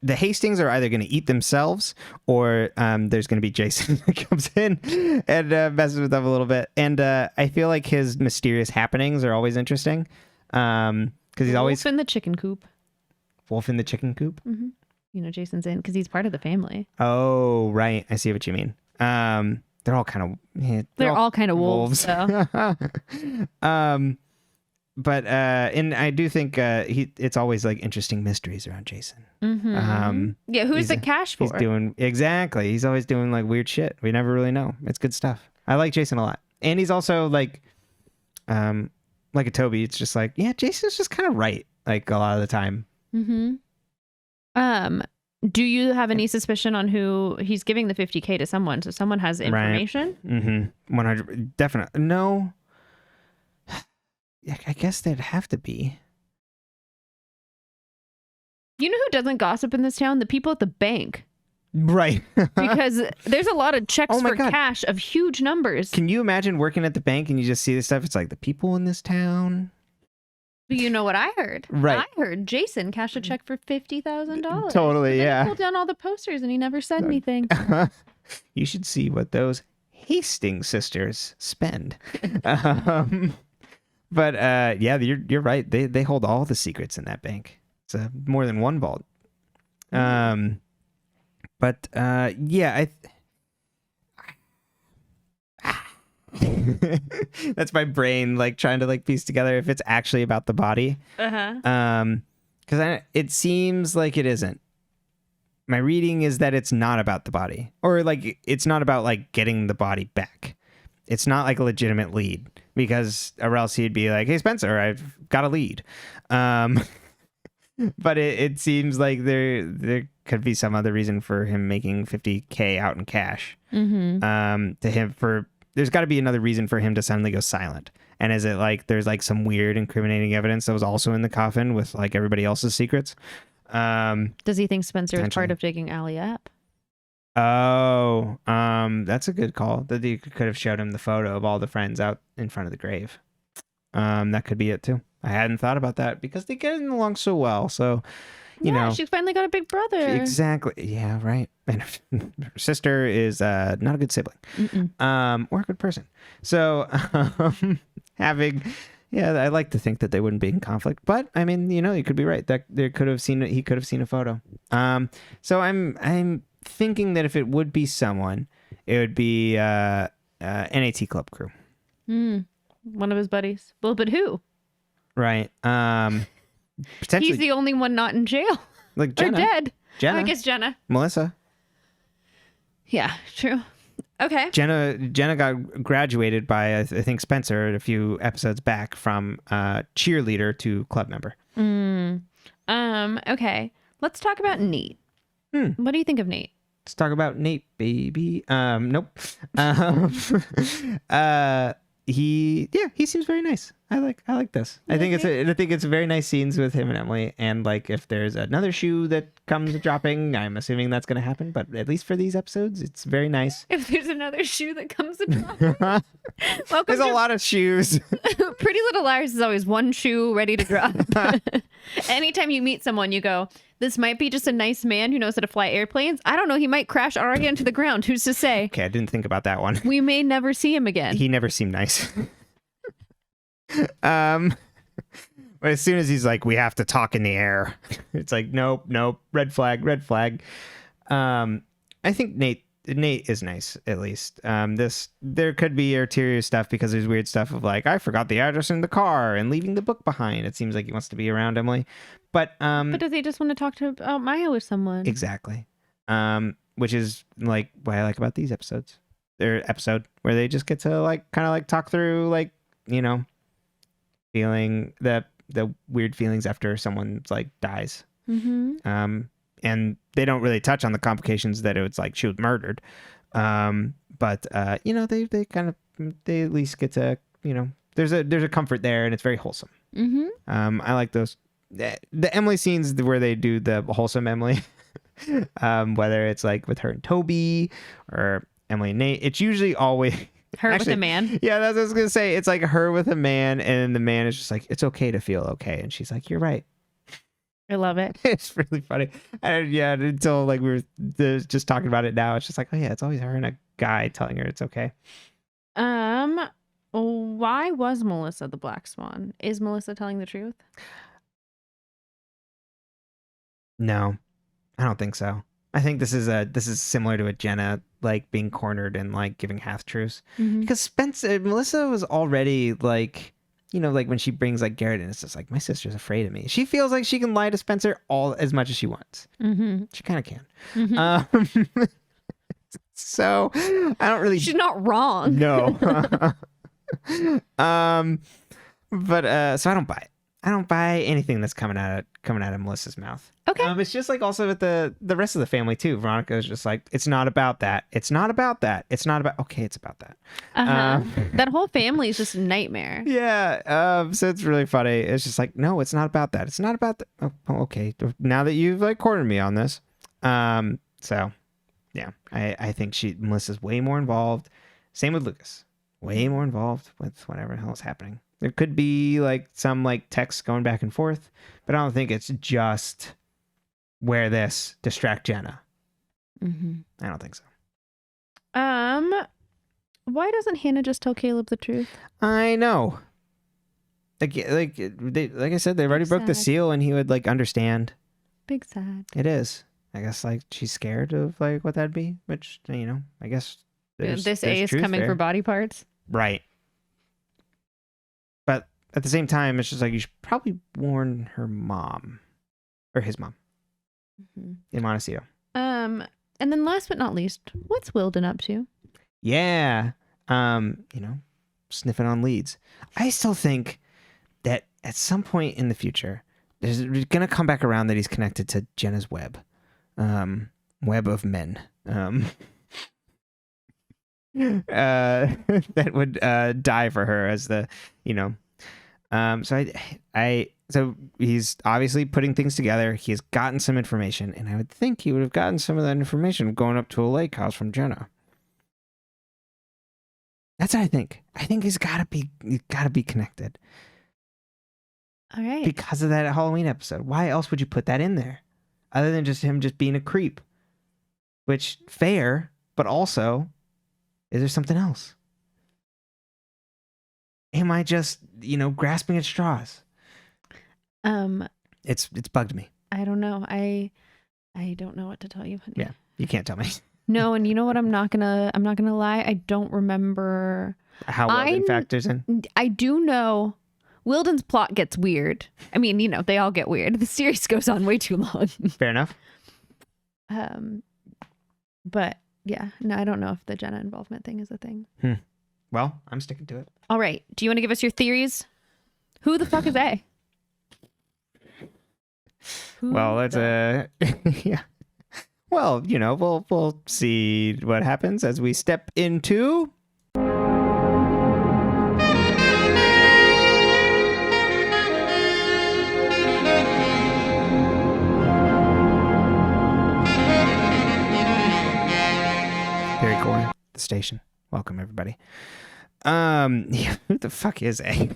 Hastings are either going to eat themselves, or there's going to be Jason that comes in and messes with them a little bit. And I feel like his mysterious happenings are always interesting, because he's always Wolf in the chicken coop. Wolf in the chicken coop. You know, Jason's in because he's part of the family. Oh, right. I see what you mean. They're all kind of they're all kind of wolves. So. But and I do think it's always like interesting mysteries around Jason. Yeah, who's the cash for? He's doing exactly. He's always doing like weird shit. We never really know. It's good stuff. I like Jason a lot, and he's also like a Toby. It's just like, yeah, Jason's just kind of right like a lot of the time. Do you have any suspicion on who he's giving the $50K to? Someone, so someone has information. Right. 100 definitely no. Yeah, I guess they'd have to be. You know who doesn't gossip in this town? The people at the bank. Right. Because there's a lot of checks for cash of huge numbers. Can you imagine working at the bank and you just see this stuff? It's like the people in this town. But you know what I heard? Right. I heard Jason cashed a check for $50,000. Totally, yeah. He pulled down all the posters and he never said anything. You should see what those Hastings sisters spend. But yeah, you're right. They hold all the secrets in that bank. It's more than one vault. But yeah, that's my brain like trying to like piece together if it's actually about the body. Because it seems like it isn't. My reading is that it's not about the body, or like it's not about like getting the body back. It's not like a legitimate lead, because or else he'd be like, hey, Spencer, I've got a lead. But it seems like there could be some other reason for him making $50K out in cash. There's got to be another reason for him to suddenly go silent. And is it like there's like some weird incriminating evidence that was also in the coffin with like everybody else's secrets? Does he think Spencer is part of digging Allie up? Oh, that's a good call. That you could have showed him the photo of all the friends out in front of the grave. That could be it too. I hadn't thought about that because they get along so well. So, you know, she finally got a big brother. Exactly. Yeah, right. And her sister is not a good sibling, or a good person. So, I like to think that they wouldn't be in conflict. But I mean, you know, you could be right. That he could have seen a photo. So I'm thinking that if it would be someone, it would be NAT club crew. One of his buddies. Well, but who? Right. Potentially. He's the only one not in jail. Like Jenna. Or dead. Jenna. I guess Jenna. Melissa. Yeah, true. Okay. Jenna got graduated by, I think, Spencer a few episodes back from cheerleader to club member. Okay. Let's talk about Nate. What do you think of Nate? Let's talk about Nate, baby. Nope. He seems very nice. I like this. I think it's very nice scenes with him and Emily. And like, if there's another shoe that comes dropping, I'm assuming that's going to happen. But at least for these episodes, it's very nice. If there's another shoe that comes dropping, there's a lot of shoes. Pretty Little Liars is always one shoe ready to drop. Anytime you meet someone, you go, this might be just a nice man who knows how to fly airplanes. I don't know. He might crash Aria into the ground. Who's to say? Okay, I didn't think about that one. We may never see him again. He never seemed nice. But as soon as he's like, we have to talk in the air, it's like, nope, red flag. I think Nate is nice, at least. There could be ulterior stuff because there's weird stuff of like, I forgot the address in the car and leaving the book behind. It seems like he wants to be around Emily, but does he just want to talk about Maya with someone? Exactly. Which is like what I like about these episodes. Their episode where they just get to like kind of like talk through like, you know, feeling the weird feelings after someone's like dies. And they don't really touch on the complications that it was like she was murdered. But you know, they at least get to, you know, there's a comfort there and it's very wholesome. I like those. The Emily scenes where they do the wholesome Emily, whether it's like with her and Toby or Emily and Nate, it's usually always her with a man. Yeah, that's what I was gonna say. It's like her with a man, and the man is just like, it's okay to feel okay, and she's like, you're right. I love it. It's really funny. And yeah, until like we were just talking about it now, it's just like, oh yeah, it's always her and a guy telling her it's okay. Why was Melissa the Black Swan? Is Melissa telling the truth? No, I don't think so. I think this is similar to a Jenna like being cornered and like giving half truths because Melissa was already like, you know, like when she brings like Garrett in, it's just like, my sister's afraid of me. She feels like she can lie to Spencer as much as she wants. She kind of can. So I don't really. She's not wrong. No. But so I don't buy it. I don't buy anything that's coming out of Melissa's mouth. Okay. It's just like also with the rest of the family too. Veronica is just like, it's not about that. It's not about that. It's not about. Okay, it's about that. That whole family is just a nightmare. Yeah. So it's really funny. It's just like, no, it's not about that. It's not about that. Oh, okay. Now that you've like cornered me on this. So yeah, I think Melissa's way more involved. Same with Lucas. Way more involved with whatever the hell is happening. There could be like some like texts going back and forth, but I don't think it's just wear this, distract Jenna. I don't think so. Why doesn't Hannah just tell Caleb the truth? I know. Like I said, they've already broke the seal, and he would like understand. Big sad. It is. I guess like she's scared of like what that'd be, which, you know, I guess this A is coming for body parts. Right. But at the same time, it's just like you should probably warn her mom or his mom in Montecito. And then last but not least, what's Wilden up to? Yeah. You know, sniffing on leads. I still think that at some point in the future, It's gonna come back around that he's connected to Jenna's web of men. That would die for her as the, so he's obviously putting things together. He has gotten some information, and I would think he would have gotten some of that information going up to a lake house from Jenna. That's what I think. I think he's gotta be connected. All right. Because of that Halloween episode. Why else would you put that in there? Other than just him just being a creep. Which, fair, but also, is there something else? Am I just, grasping at straws? It's bugged me. I don't know. I don't know what to tell you. Yeah, you can't tell me. No, and you know what? I'm not gonna lie. I don't remember how Wilden factors in. I do know Wilden's plot gets weird. I mean, they all get weird. The series goes on way too long. Fair enough. But yeah, no, I don't know if the Jenna involvement thing is a thing. Well, I'm sticking to it. All right. Do you want to give us your theories? Who the fuck is A? Well, it's yeah. Well, we'll see what happens as we step into. Very cool. The station. Welcome, everybody. Yeah, who the fuck is A?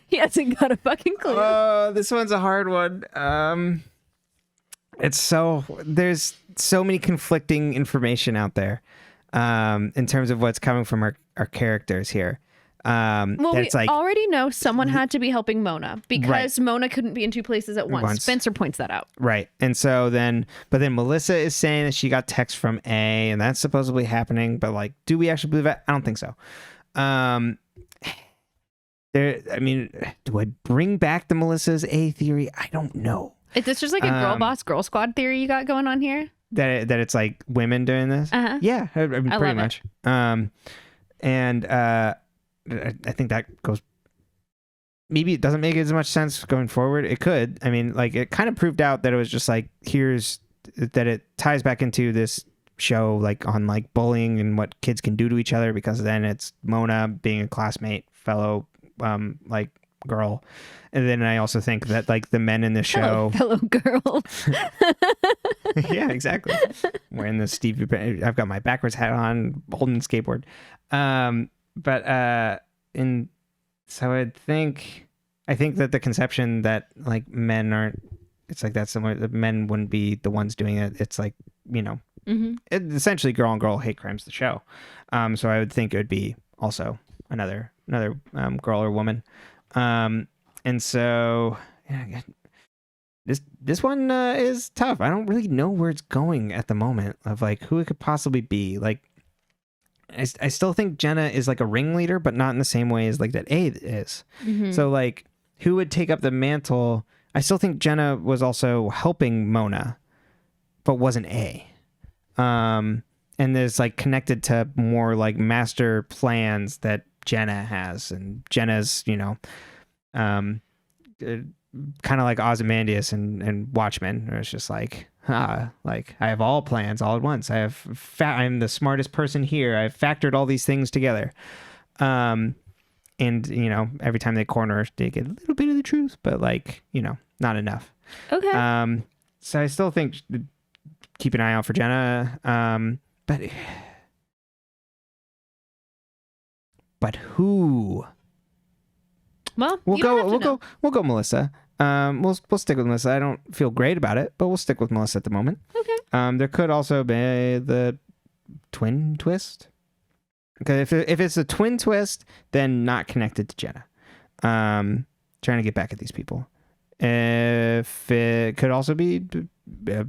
He hasn't got a fucking clue. This one's a hard one. There's so many conflicting information out there in terms of what's coming from our characters here. Well, we already know someone had to be helping Mona because Mona couldn't be in two places at once. Spencer points that out. Right. And so then Melissa is saying that she got text from A and that's supposedly happening. But do we actually believe that? I don't think so. Do I bring back the Melissa's A theory? I don't know. Is this just like a girl boss, girl squad theory you got going on here? That it's like women doing this? Uh-huh. Yeah, pretty much. I think that goes. Maybe it doesn't make as much sense going forward. It could. I mean, it kind of proved out that it was just that it ties back into this show on bullying and what kids can do to each other, because then it's Mona being a classmate, fellow girl. And then I also think that the men in the show, fellow girl. Yeah, exactly. Wearing the I've got my backwards hat on, holding the skateboard. So I think that the conception that men aren't, it's that's somewhere that men wouldn't be the ones doing it. It's it's essentially girl on girl hate crimes, the show. So I would think it would be also another girl or woman. And so yeah, this one is tough. I don't really know where it's going at the moment of who it could possibly be. I still think Jenna is a ringleader, but not in the same way as that A is. Mm-hmm. So who would take up the mantle? I still think Jenna was also helping Mona, but wasn't A. And is connected to more master plans that Jenna has, and Jenna's kind of like Ozymandias and Watchmen, where it's just I have all plans all at once. I'm the smartest person here. I've factored all these things together. And every time they corner her, they get a little bit of the truth, but not enough. Okay. So I still think keep an eye out for Jenna. But who? Well, we'll go Melissa. We'll stick with Melissa. I don't feel great about it, but we'll stick with Melissa at the moment. Okay. There could also be the twin twist. Okay, if it's a twin twist, then not connected to Jenna. Trying to get back at these people. If it could also be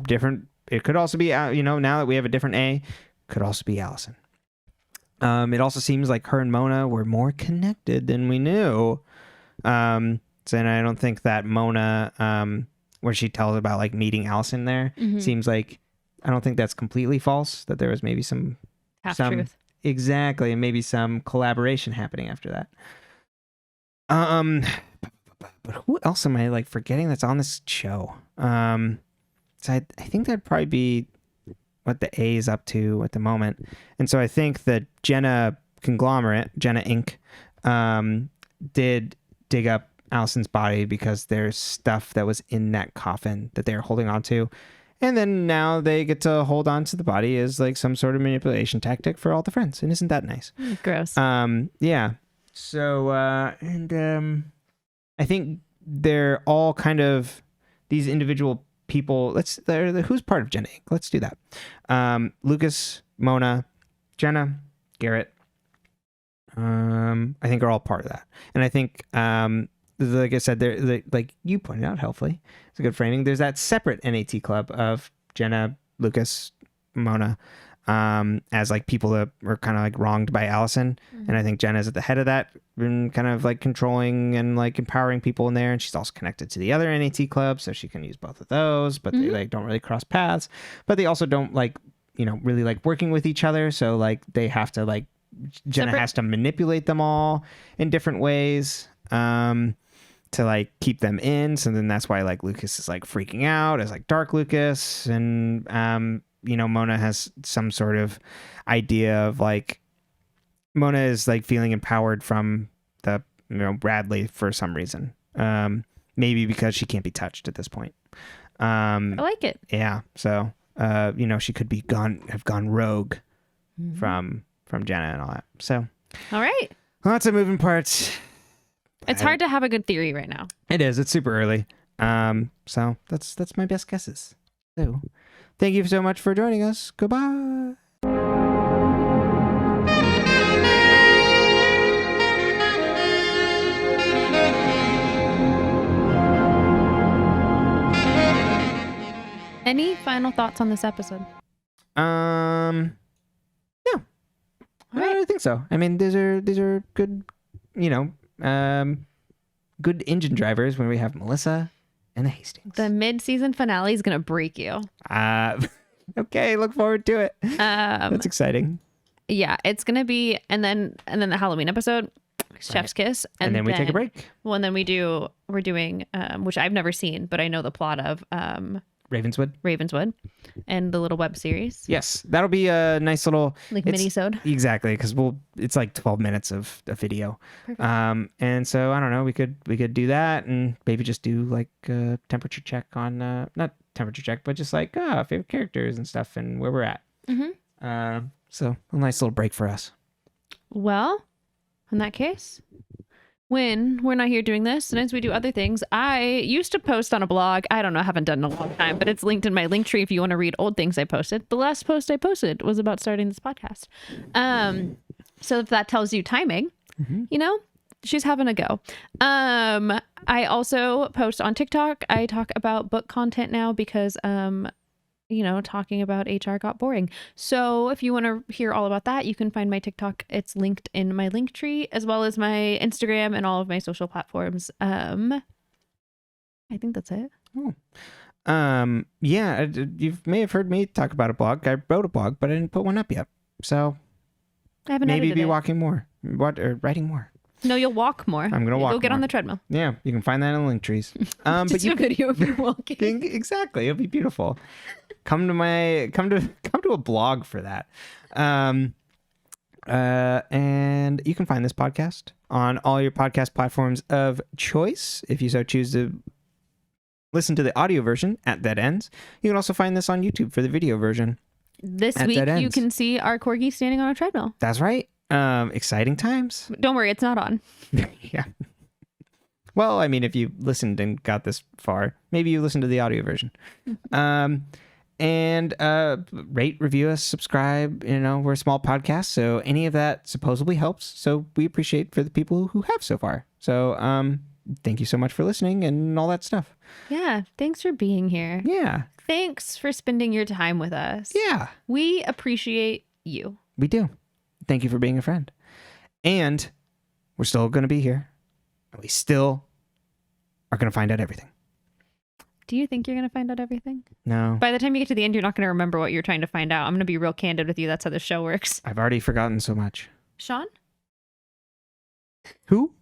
different, it could also be now that we have a different A, could also be Allison. It also seems like her and Mona were more connected than we knew. So and I don't think that Mona, where she tells about meeting Allison there, seems I don't think that's completely false. That there was maybe some half truth. Exactly. And maybe some collaboration happening after that. But who else am I like forgetting that's on this show? So I think that'd probably be what the A is up to at the moment. And so I think the Jenna conglomerate, Jenna Inc., did dig up Allison's body because there's stuff that was in that coffin that they're holding on to. And then now they get to hold on to the body as like some sort of manipulation tactic for all the friends. And isn't that nice? Gross. Yeah. So, I think they're all kind of these individual people. Who's part of Jenna Inc.? Let's do that. Lucas, Mona, Jenna, Garrett, I think are all part of that. And I think, like I said, they're like you pointed out helpfully, it's a good framing. There's that separate NAT club of Jenna, Lucas, Mona, as like people that were kind of like wronged by Allison. And I think Jenna's at the head of that, and kind of like controlling and like empowering people in there. And she's also connected to the other NAT club, so she can use both of those, but they like don't really cross paths. But they also don't like, really like working with each other. So like they have to like, Jenna has to manipulate them all in different ways to like keep them in. So then that's why like Lucas is like freaking out as like Dark Lucas, and Mona has some sort of idea of like, Mona is like feeling empowered from the Bradley for some reason, maybe because she can't be touched at this point. I like it. Yeah, so she could be have gone rogue from Jenna and all that. So all right, lots of moving parts. It's hard to have a good theory right now. It is. It's super early. So that's my best guesses. So thank you so much for joining us. Goodbye. Any final thoughts on this episode? No. Right. I don't think so. I mean, these are good, good engine drivers when we have Melissa and the Hastings. The mid-season finale is gonna break you. Okay, look forward to it. That's exciting. Yeah, it's gonna be, and then the Halloween episode, Chef's Kiss, and then we take a break. Well, and then we're doing, which I've never seen, but I know the plot of Ravenswood, and the little web series. Yes, that'll be a nice little mini-sode. Exactly, because it's like 12 minutes of a video. Perfect. And so I don't know, we could do that, and maybe just do like a temperature check on not temperature check, but just like favorite characters and stuff and where we're at. So a nice little break for us. Well, in that case, when we're not here doing this, sometimes we do other things. I used to post on a blog. I don't know, I haven't done it in a long time, but it's linked in my link tree if you want to read old things I posted. The last post I posted was about starting this podcast. So if that tells you timing, she's having a go. I also post on TikTok. I talk about book content now because talking about HR got boring. So if you want to hear all about that, you can find my TikTok. It's linked in my link tree, as well as my Instagram and all of my social platforms. I think that's it. Oh. Yeah, you may have heard me talk about a blog. I wrote a blog, but I didn't put one up yet. So I haven't maybe be walking more, writing more. No, you'll walk more. I'm gonna walk. Go get more on the treadmill. Yeah, you can find that in the link trees. Just but a video of you walking. Exactly, it'll be beautiful. Come to a blog for that. And you can find this podcast on all your podcast platforms of choice if you so choose to listen to the audio version at Dead Ends. You can also find this on YouTube for the video version. This week you can see our corgi standing on a treadmill. That's right. Exciting times. Don't worry, it's not on. Yeah. Well, I mean, if you listened and got this far, maybe you listened to the audio version. And rate, review us, subscribe. We're a small podcast, so any of that supposedly helps. So we appreciate for the people who have so far. So thank you so much for listening and all that stuff. Yeah, thanks for being here. Yeah. Thanks for spending your time with us. Yeah. We appreciate you. We do. Thank you for being a friend. And we're still going to be here. We still are going to find out everything. Do you think you're going to find out everything? No. By the time you get to the end, you're not going to remember what you're trying to find out. I'm going to be real candid with you. That's how the show works. I've already forgotten so much. Sean? Who?